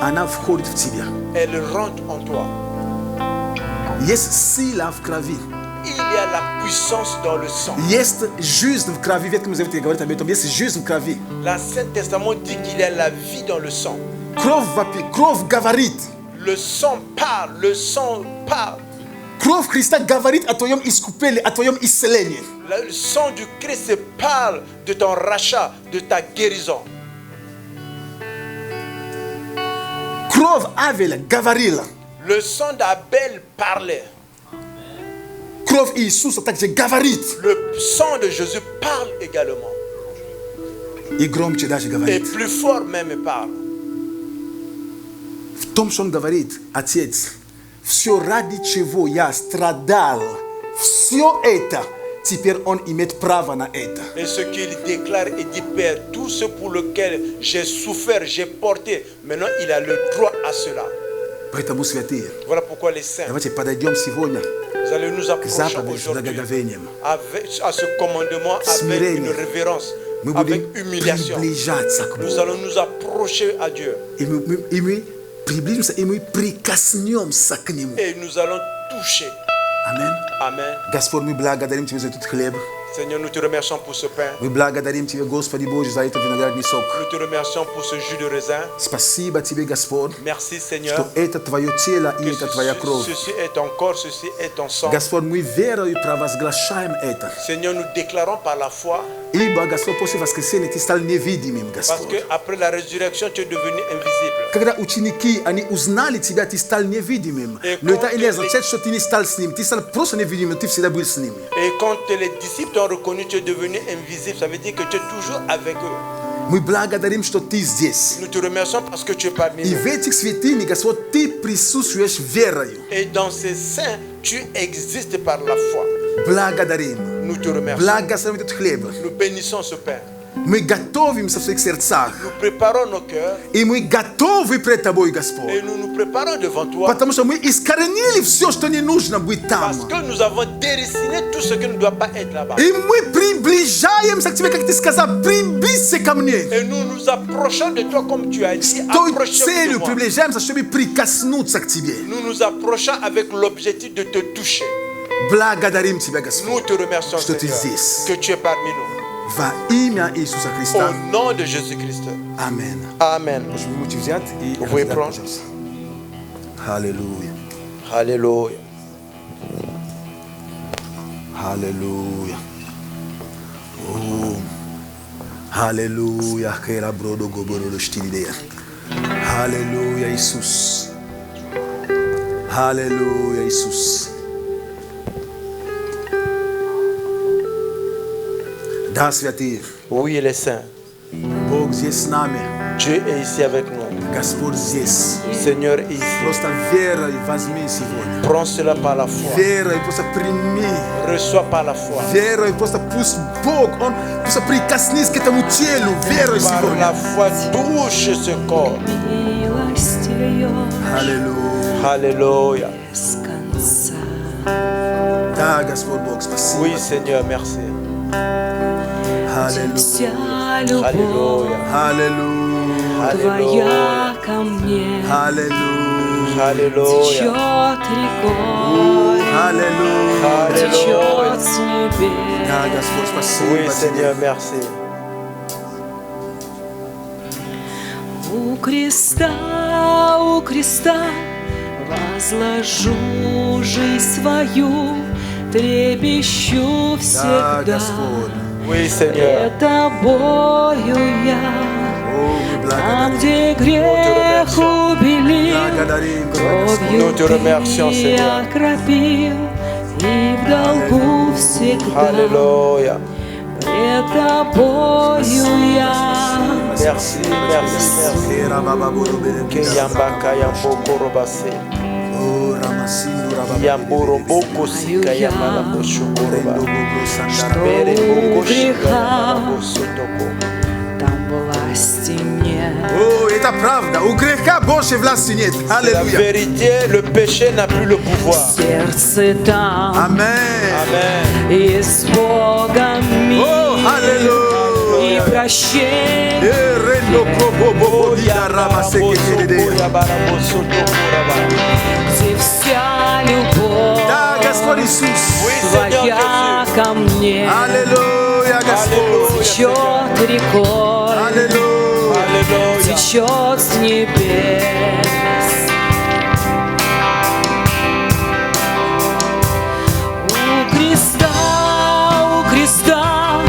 она входит в тебя. elle rentre en toi. Есть сила в крови. Il y a la puissance dans le sang. Есть жизнь в крови. Ветхом Завете говорит об этом. Есть жизнь в крови. L'Ancien Testament dit qu'il y a la vie dans le sang. Кровь вопит, кровь говорит. Le sang parle, le sang parle. Кровь Христа говорит о твоем искуплении, о твоем исцелении. Le sang du Christ parle de ton rachat, de ta guérison. Кровь Авеля говорила. Le sang d'Abel parlait. Кровь Иисуса также говорит. Le sang de Jésus parle également. И громче даже Et говорит. plus fort même parle. В том, что он говорит, Отец, все ради чего я страдал, все это, теперь он имеет право на это. Et ce qu'il déclare et dit, Père, tout ce pour lequel j'ai souffert, j'ai porté, maintenant il a le droit à cela. Поэтому, святые, Voilà pourquoi les saints, давайте подойдем сегодня vous allez nous к approcher заповеди с aujourd'hui благоговением. à ce commandement avec Смирение. une révérence, Мы avec будем humiliation. приближаться к Nous Богу. allons nous approcher à Dieu И мы приблизимся, и мы прикоснемся к Нему. et nous allons toucher. Аминь. Amen. Господь, мы благодарим Тебя за этот хлеб. Seigneur, nous te remercions pour ce pain. Мы благодарим Тебя, Господи Боже, за этот виноградный сок. Nous te remercions pour ce jus de raisin. Спасибо Тебе, Господь, Merci Seigneur. что это Твое тело и Que это Твоя кровь. ceci est ton corps, ceci est ton sang. Господь, мы верою провозглашаем это. Seigneur, nous déclarons par la foi, Ибо, Господь, после воскресения Ты стал невидимым, parce Господь. qu'après la résurrection, tu es devenu invisible. Когда ученики, они узнали Тебя, Ты стал невидимым. И Но это quand не означает, что Ты не стал с ним. Ты стал просто невидимым, Ты всегда был с ними. Et quand les disciples t'ont reconnu, tu es devenu invisible. Ça veut dire que tu es toujours avec eux. Мы благодарим, что Ты здесь. Nous te remercions parce que tu es parmi И nous. в этих святынях, Господь, Ты присутствуешь верою. Et dans ces saints, tu existes par la foi. Благодарим. Nous te remercions. Благословим этот хлеб. Nous bénissons ce pain. Мы готовимся в своих сердцах. Nous préparons nos cœurs И мы готовы пред Тобой, Господь. et nous nous préparons devant toi Потому что мы искоренили все, что не нужно быть там. parce que nous avons déraciné tout ce qui ne doit pas être là-bas. И мы приближаемся к Тебе, как Ты сказал, приблизься ко мне. Et nous nous approchons de toi comme tu as dit. С той Approchons de целью moi. приближаемся, чтобы прикоснуться к Тебе. Nous nous approchons avec l'objectif de te toucher. Благодарим Тебя, Nous Господь, te remercions, что Ты Seigneur, здесь. que tu es parmi nous. Во имя Иисуса Au Христа. nom de Jésus-Christ. Аминь. Amen. Может, вы можете взять и Вы раздать, прав. пожалуйста. Аллилуйя. Alléluia. Аллилуйя. О, Аллилуйя. Хера бродо гоборо штилидея. Аллилуйя, Иисус. Аллилуйя, Иисус. Да, святые, Oui, les saints. Бог здесь с нами. Dieu est ici avec nous. Господь здесь. Seigneur est ici. Просто верой возьми сегодня. Prends cela par la foi. Верой просто прими. Reçois par la foi. Верой просто пусть Бог, Он просто прикоснись к этому телу. Верой Par сегодня. la foi, touche ce corps. Милость льет Аллилуйя. Alléluia. без конца. Да, Господь Бог, спасибо. Oui, Seigneur, merci. Аллилуйя. Вся любовь Alléluia. Аллилуйя. Твоя ко мне Аллилуйя. Alléluia. течет рекой, Аллилуйя. течет с небес. Да, Господь, спасибо Oui, Seigneur, Тебе. merci. У креста возложу жизнь свою, трепещу Да, всегда. Господь. Oui, Seigneur. Пред Тобою я, О, мы там, благодарим. где грех убелил, Благодарим Тебя, Господь. кровью Nous te remercions, Ты Seigneur. окропил, и в долгу всегда. Alléluia. Пред Тобою я, Merci, merci, merci. Хера баба буду белем. Que yambaka yamboko robase. О, рамасиру раба. Yamboro boko sika yamala boshoko Рендо roba. бобро сандара. Bere boko греха. shika yamala bosotoko. там была Правда. У греха больше власти нет. La Аллилуйя. vérité, le péché n'a plus le pouvoir. Сердце там Аминь. Amen. и с Богом О, мир аллилуйя. и прощение. Где вся любовь Да, Господь Иисус. Oui, Seigneur Твоя Jésus. ко мне Аллилуйя, Господь. течет рекой, Аллилуйя. Alléluia. течет с небес. У креста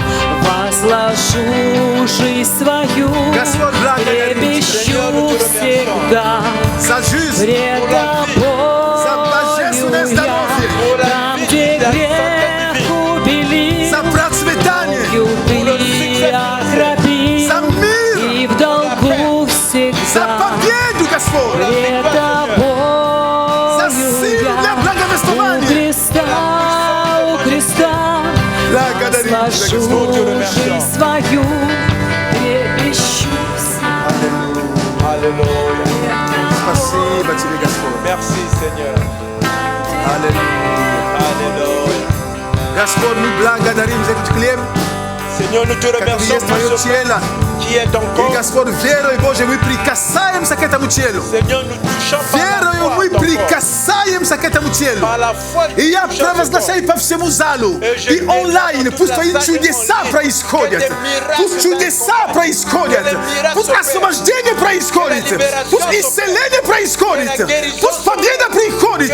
возложу жизнь свою, Господь, благодарим трепещу всегда За жизнь. пред божественное тобою здоровье. я, там, где грех убили, За процветание. ты окропи, За мир. и в долгу За всегда победу, Господь. пред тобою За сильное я. благовествование. У креста Благодарим Тебя, сложу Господь. жизнь свою, трепещу всегда. Alléluia. Спасибо Тебе, Господь. Merci Seigneur. Аллилуйя. Alléluia. Господь, мы благодарим за этот хлеб, Seigneur, nous te который remercions есть pour Твое ce тело. qui est ton И, corps. Господь, верой Божьей мы прикасаемся к этому телу. Seigneur, nous touchons par la Верою foi мы ton corps. прикасаемся к этому телу. Par la foi, nous И я touchons ton corps. провозглашаю по всему залу И и онлайн, пусть твои чудеса происходят, пусть чудеса происходят, пусть освобождение происходит, пусть исцеление происходит, пусть победа приходит,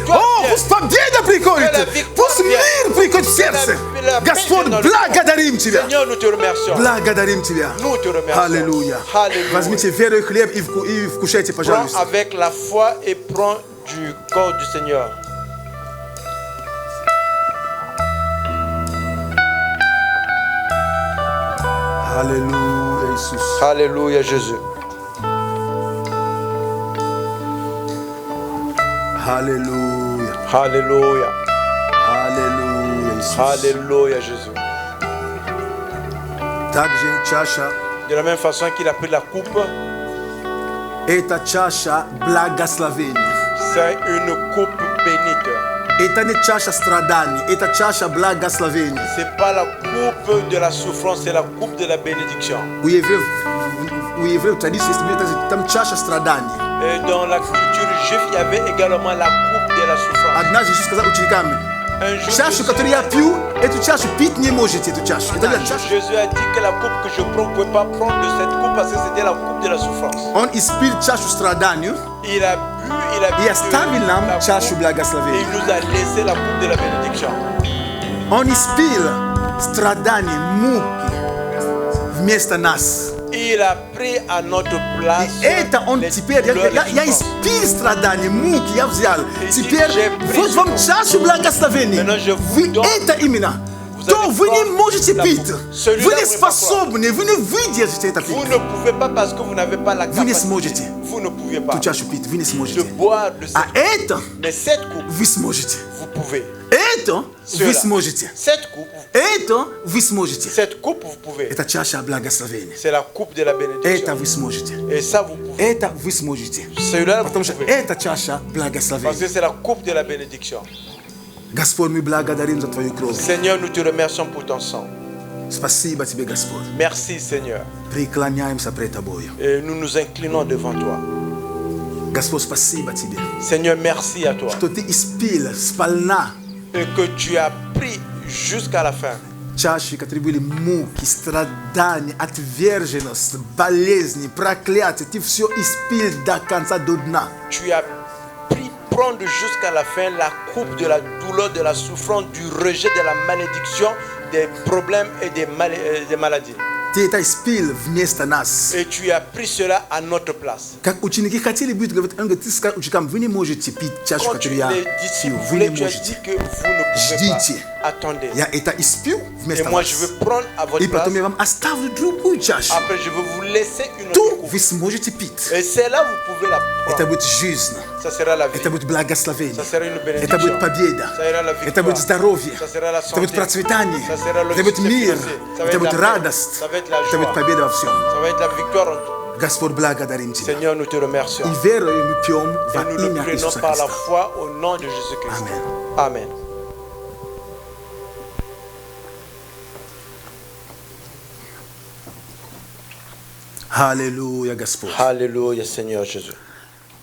о, пусть победа приходит, пусть мир приходит в сердце. Господь, благодарим Тебя, Seigneur, nous te remercions. благодарим Тебя. Nous te remercions. Аллилуйя. Alléluia. Возьмите веру и хлеб и вкушайте, Prends пожалуйста. avec la foi et prends du corps du Seigneur. Аллилуйя, Иисус. Alléluia Jésus. Аллилуйя. Alléluia. Аллилуйя, Иисус. Alléluia Jésus. Также чаша De la même façon qu'il a pris la coupe, это чаша благословения. c'est une coupe bénite. Это не чаша страданий, это чаша благословения. C'est pas la coupe de la souffrance, c'est la coupe de la bénédiction. У евреев традиция есть там чаша страданий. Et dans la culture juive, il y avait également la coupe de la souffrance. Однажды Иисус сказал ученикам, Un jour, чашу, которую я пью, эту чашу пить не можете, эту чашу. Это чаша. Jésus a dit que la coupe que je prends, vous ne pouvez pas prendre de cette coupe parce que c'était la coupe de la souffrance. Он испил чашу страданию Il a bu и оставил нам la чашу coupe, et благословения. il nous a laissé la coupe de la bénédiction. Он испил страдания, муки вместо нас. Il a pris à notre place И это он les теперь, douleurs, я les souffrances. испил страдания, муки, я взял. И Теперь j'ai pris вот вам чашу благословения. Maintenant, je vous Вы donne- это именно. Vous То allez вы не prendre можете la пить. coupe. Celui-là, Вы не vous ne pouvez pas способны, вы не выдержите это Vous пить. ne pouvez pas parce que vous n'avez pas la Вы не capacité. сможете. Vous ne pouvez pas Ту чашу пить, вы не de сможете. boire de cette А это Mais cette coupe, вы сможете. vous pouvez. Это вы Cela. сможете. Cette coupe, Это вы сможете. cette coupe, vous pouvez. Это чаша благословения. C'est la coupe de la Это bénédiction. вы сможете. Et ça, vous pouvez. Это вы сможете. Celui-là, vous Потому что pouvez. это чаша Parce благословения. que c'est la coupe de la bénédiction. Господь, мы благодарим за Твою кровь. Seigneur, nous te remercions pour ton sang. Спасибо Тебе, Господь. Merci, Seigneur. Преклоняемся пред Тобою. Et nous nous inclinons devant toi. Господь, спасибо Тебе, Seigneur, merci à toi. что Ты испил сполна Et que tu as pris jusqu'à la fin. чаши, которые были муки, страдания, отверженность, болезни, проклятия. Ты все испил до конца, до дна. Tu as pris prendre jusqu'à la fin la coupe de la douleur, de la souffrance, du rejet, de la malédiction, des problèmes et des maladies. Ты это испил вместо нас. Et tu as pris cela à notre place. Как ученики хотели быть, говорят, он говорит, ты сказал ученикам, вы не можете пить чашу, Quand tu которую я les пью. disciples Вы не voulaient, tu as dit можете. que vous ne pouvez Ждите. pas. Attendez. Я это испил Et вместо moi, вас. je veux prendre à votre И place. потом я вам оставлю другую чашу. Après, je vais vous laisser une autre Ту coupe. вы сможете пить. Et celle-là, vous pouvez la Это prendre. будет жизнь. Ça sera la vie. Это будет благословение. Ça sera une Это bénédiction. будет победа. Ça sera la Это victoire. будет здоровье. Ça sera la Это будет santé. процветание. Ça sera le Это будет succès mир. financier. Ça va Это être будет la paix. радость. Ça va être la Это будет joie. победа во всем. Ça va être la victoire en tout. Gaspar Blagadarim Tiba. Seigneur, nous te remercions. Ivero e Mupiom Et va nous le imia prenons Isusa par la Christa. foi au nom de Jésus-Christ. Amen. Amen. Hallelujah, Gaspar. Alléluia, Seigneur Jésus.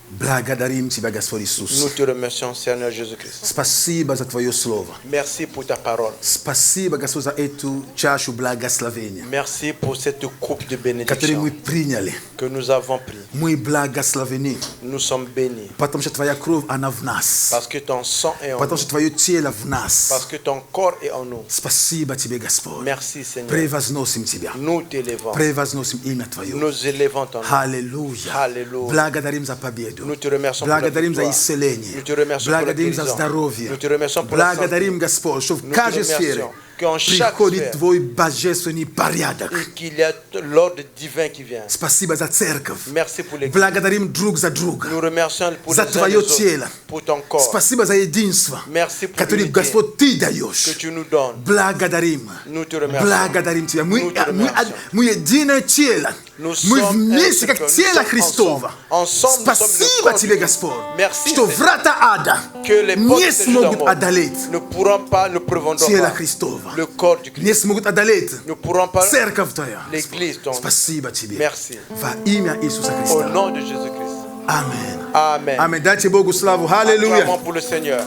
Blagadarim Tiba Gaspar Nous Isus. te remercions, Seigneur Jésus-Christ. Spasiba za tvoje slova. Merci pour ta parole. Spasiba Gaspar za etu čašu blagoslavenia. Merci pour cette coupe de Kateri mu bénédiction prinyali. que nous avons pris. Mu blagoslaveni. Nous sommes bénis Потому что твоя кровь она в нас. parce que ton sang est en Потому nous, что твое тело в нас. parce que ton corps est en nous. Спасибо тебе, Господь. Merci, Seigneur. Превозносим тебя. Nous t'élevons. Превозносим имя Твое. Nous élevons ton nom. Аллилуйя. Аллилуйя. Благодарим за победу. Nous te remercions pour la Благодарим за victoire. исцеление. Nous te remercions pour la Благодарим за guérison. здоровье. Nous te remercions pour la santé. Благодарим, Господь, что в Nous te каждой сфере remercions qu'en chaque приходит sphère Твой божественный порядок. et qu'il y a l'ordre divin qui vient. Спасибо за церковь. Merci pour l'église. Благодарим друг за друга. Nous remercions pour За les uns Твое les тело. autres, pour ton corps, Спасибо за единство, Merci pour которое, l'unité Господь, Ты que даешь. tu nous donnes. Благодарим. Nous te remercions. Благодарим Тебя. Nous te remercions. Мы единое тело. Nous Мы sommes вместе, un как seul тело corps. Nous Христова. sommes ensemble, nous sommes le Спасибо corps Тебе, du Господь, Merci, что Seigneur. врата ада Que les не portes смогут одолеть ne pourront pas, ne prévendront тело pas Христова. le corps du Не Christ. смогут одолеть Ne pourront pas церковь Твоя. l'église ton. Спасибо Тебе. Merci. Во имя Иисуса Au Христа. nom de Jésus-Christ. Amen. Amen. Amen. Дайте Богу славу. Аллилуйя. Acclamons pour le Seigneur.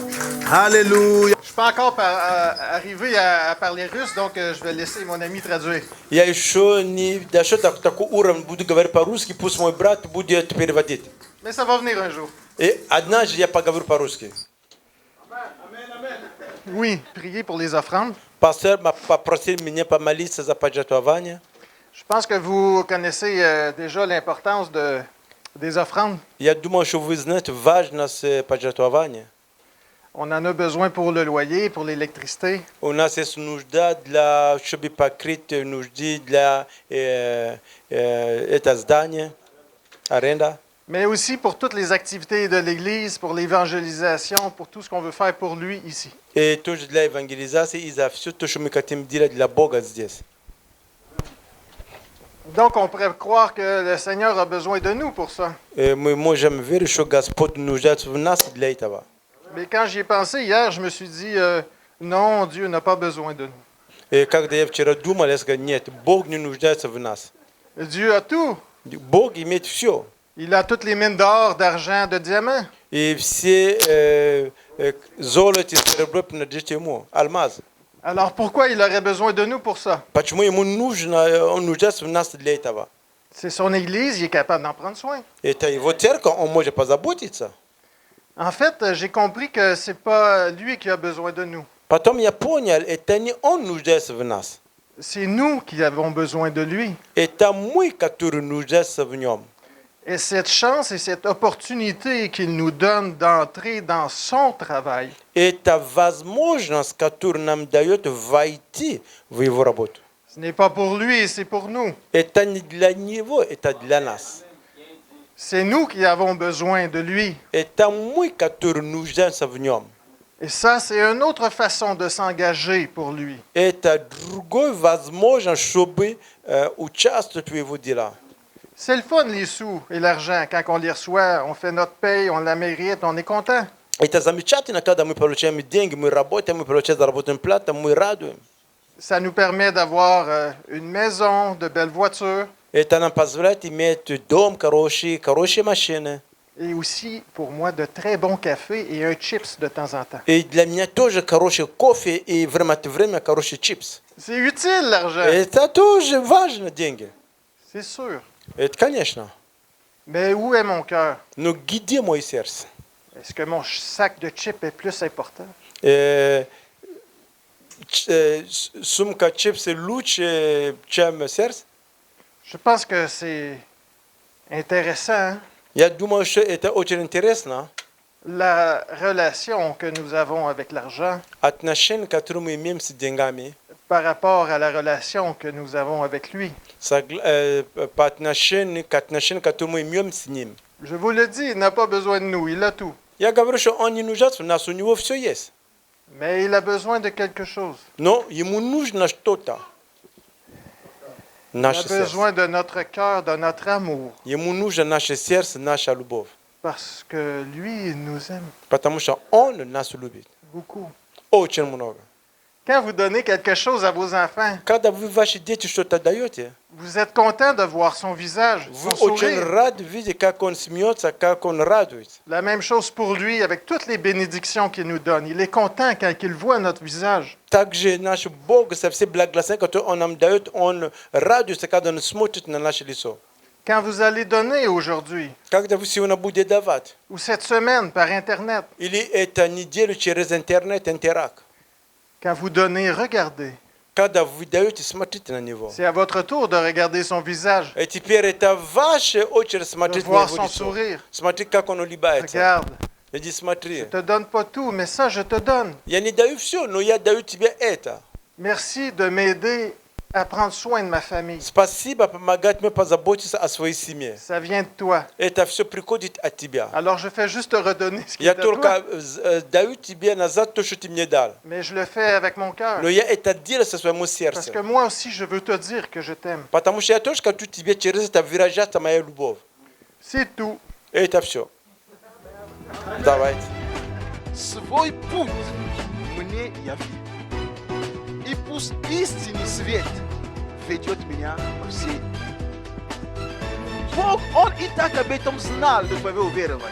Аллилуйя. Je suis pas encore arrivé à parler russe, donc je vais laisser mon ami traduire. Я еще не дошел до такого уровня, буду говорить по-русски, пусть мой брат будет переводить. Mais ça va venir un jour. И однажды я поговорю по-русски. Oui, priez pour les offrandes. Пастор попросил меня помолиться за пожертвование. Je pense que vous connaissez déjà l'importance des offrandes. Я думаю, что вы знаете важность пожертвования. On en a besoin pour le loyer, pour l'électricité. У нас есть нужда для, чтобы покрыть нужды для это здание, аренда. Mais aussi pour toutes les activités de l'Église, pour l'évangélisation, pour tout ce qu'on veut faire pour lui ici. И тоже для евангелизации и за все то, что мы хотим делать для Бога здесь. Donc on pourrait croire que le Seigneur a besoin de nous pour ça. И мы можем верить, что Господь нуждается в нас для этого. Mais quand j'y ai pensé hier, je me suis dit, non, Dieu n'a pas besoin de nous. И когда я вчера думал, я сказал, нет, Бог не нуждается в нас. Dieu a tout. Бог имеет все. Il a toutes les mines d'or, d'argent, de diamants. И все золото, серебро принадлежит Ему, алмаз. Alors pourquoi il aurait besoin de nous pour ça? Почему Ему нужно, Он нуждается в нас для этого? C'est son Église, il est capable d'en prendre soin. Это Его церковь, Он может позаботиться. En fait, j'ai compris que c'est pas lui qui a besoin de nous. Потом я понял, это не Он нуждается в нас. C'est nous qui avons besoin de lui. Это мы, которые нуждаются в Нем. Et cette chance et cette opportunité qu'il nous donne d'entrer dans son travail, Это возможность, которую нам дает войти в Его работу. ce n'est pas pour lui, c'est pour nous. Это не для Него, это для нас. C'est nous qui avons besoin de lui. Это мы, которые нуждаемся в Нем. Et ça, c'est une autre façon de s'engager pour lui. Это другой возможность, чтобы участвовать в Его делах. C'est le fun, les sous et l'argent. Quand on les reçoit, on fait notre paye, on la mérite, on est content. Это замечательно, когда мы получаем деньги, мы работаем, мы получаем заработанную плату, мы радуем. Ça nous permet d'avoir une maison, de belles voitures. Это нам позволяет иметь дом хороший, хорошие машины. Et aussi, pour moi, de très bons cafés et un chips de temps en temps. И для меня тоже хороший кофе и время от времени хороший чипс. C'est utile, l'argent. Это тоже важно, деньги. C'est sûr. Это, конечно. Mais où est mon cœur? Но где мое сердце? Est-ce que mon sac de chips est plus important? Сумка чипсы лучше, чем сердце? Je pense que c'est intéressant, hein? Я думаю, что это очень интересно. La relation que nous avons avec l'argent Отношения, которые мы имеем с деньгами, par rapport à la relation que nous avons avec lui. по отношению к отношениям, которые мы имеем с ним. Je vous le dis, il n'a pas besoin de nous, il a tout. Я говорю, что он не нуждается в нас, у него все есть. Mais il a besoin de quelque chose. Но ему нужно что-то. Il a наше сердце. besoin de notre cœur, de notre amour, Ему нужно наше сердце, наша любовь. parce que lui, il nous aime Потому что Он нас любит. beaucoup. Очень много. Quand vous donnez quelque chose à vos enfants, Когда вы ваши дети что-то даете, vous êtes content de voir son visage, вы son очень sourire. рады видеть, как Он смеется, как Он радуется. La même chose pour lui avec toutes les bénédictions qu'il nous donne. Il est content quand il voit notre visage. Также наш Бог со всей благословением, которые Он нам дает, Он радуется, когда Он смотрит на наше лицо. Quand vous allez donner aujourd'hui, Когда вы сегодня будете давать, ou cette semaine par Internet, или это неделю через интернет, интеракт, quand vous donnez, regardez. когда вы даете, смотрите на него. C'est à votre tour de regarder son visage, И теперь это ваша очередь de смотреть на voir его son лицо. sourire. Смотри, как он улыбается. Regarde, Иди смотри. je te donne pas tout, mais ça, je te donne. Я не даю все, но я даю тебе это. Merci de m'aider à prendre soin de ma famille. Спасибо, помогать мне позаботиться о своей семье. Ça vient de toi. Это все приходит от тебя. Alors, je fais juste te redonner ce qui Я est à toi, только даю тебе назад то, что ты мне дал. mais je le fais avec mon cœur. Но я это делаю со своим Parce сердцем. que moi aussi, je veux te dire que je t'aime. Потому что я тоже хочу тебе через это выражать мою любовь. C'est tout. Это все. Давайте. Свой путь мне яви. И пусть истинный свет ведет меня по всей. Бог, Он и так об этом знал до твоего верования.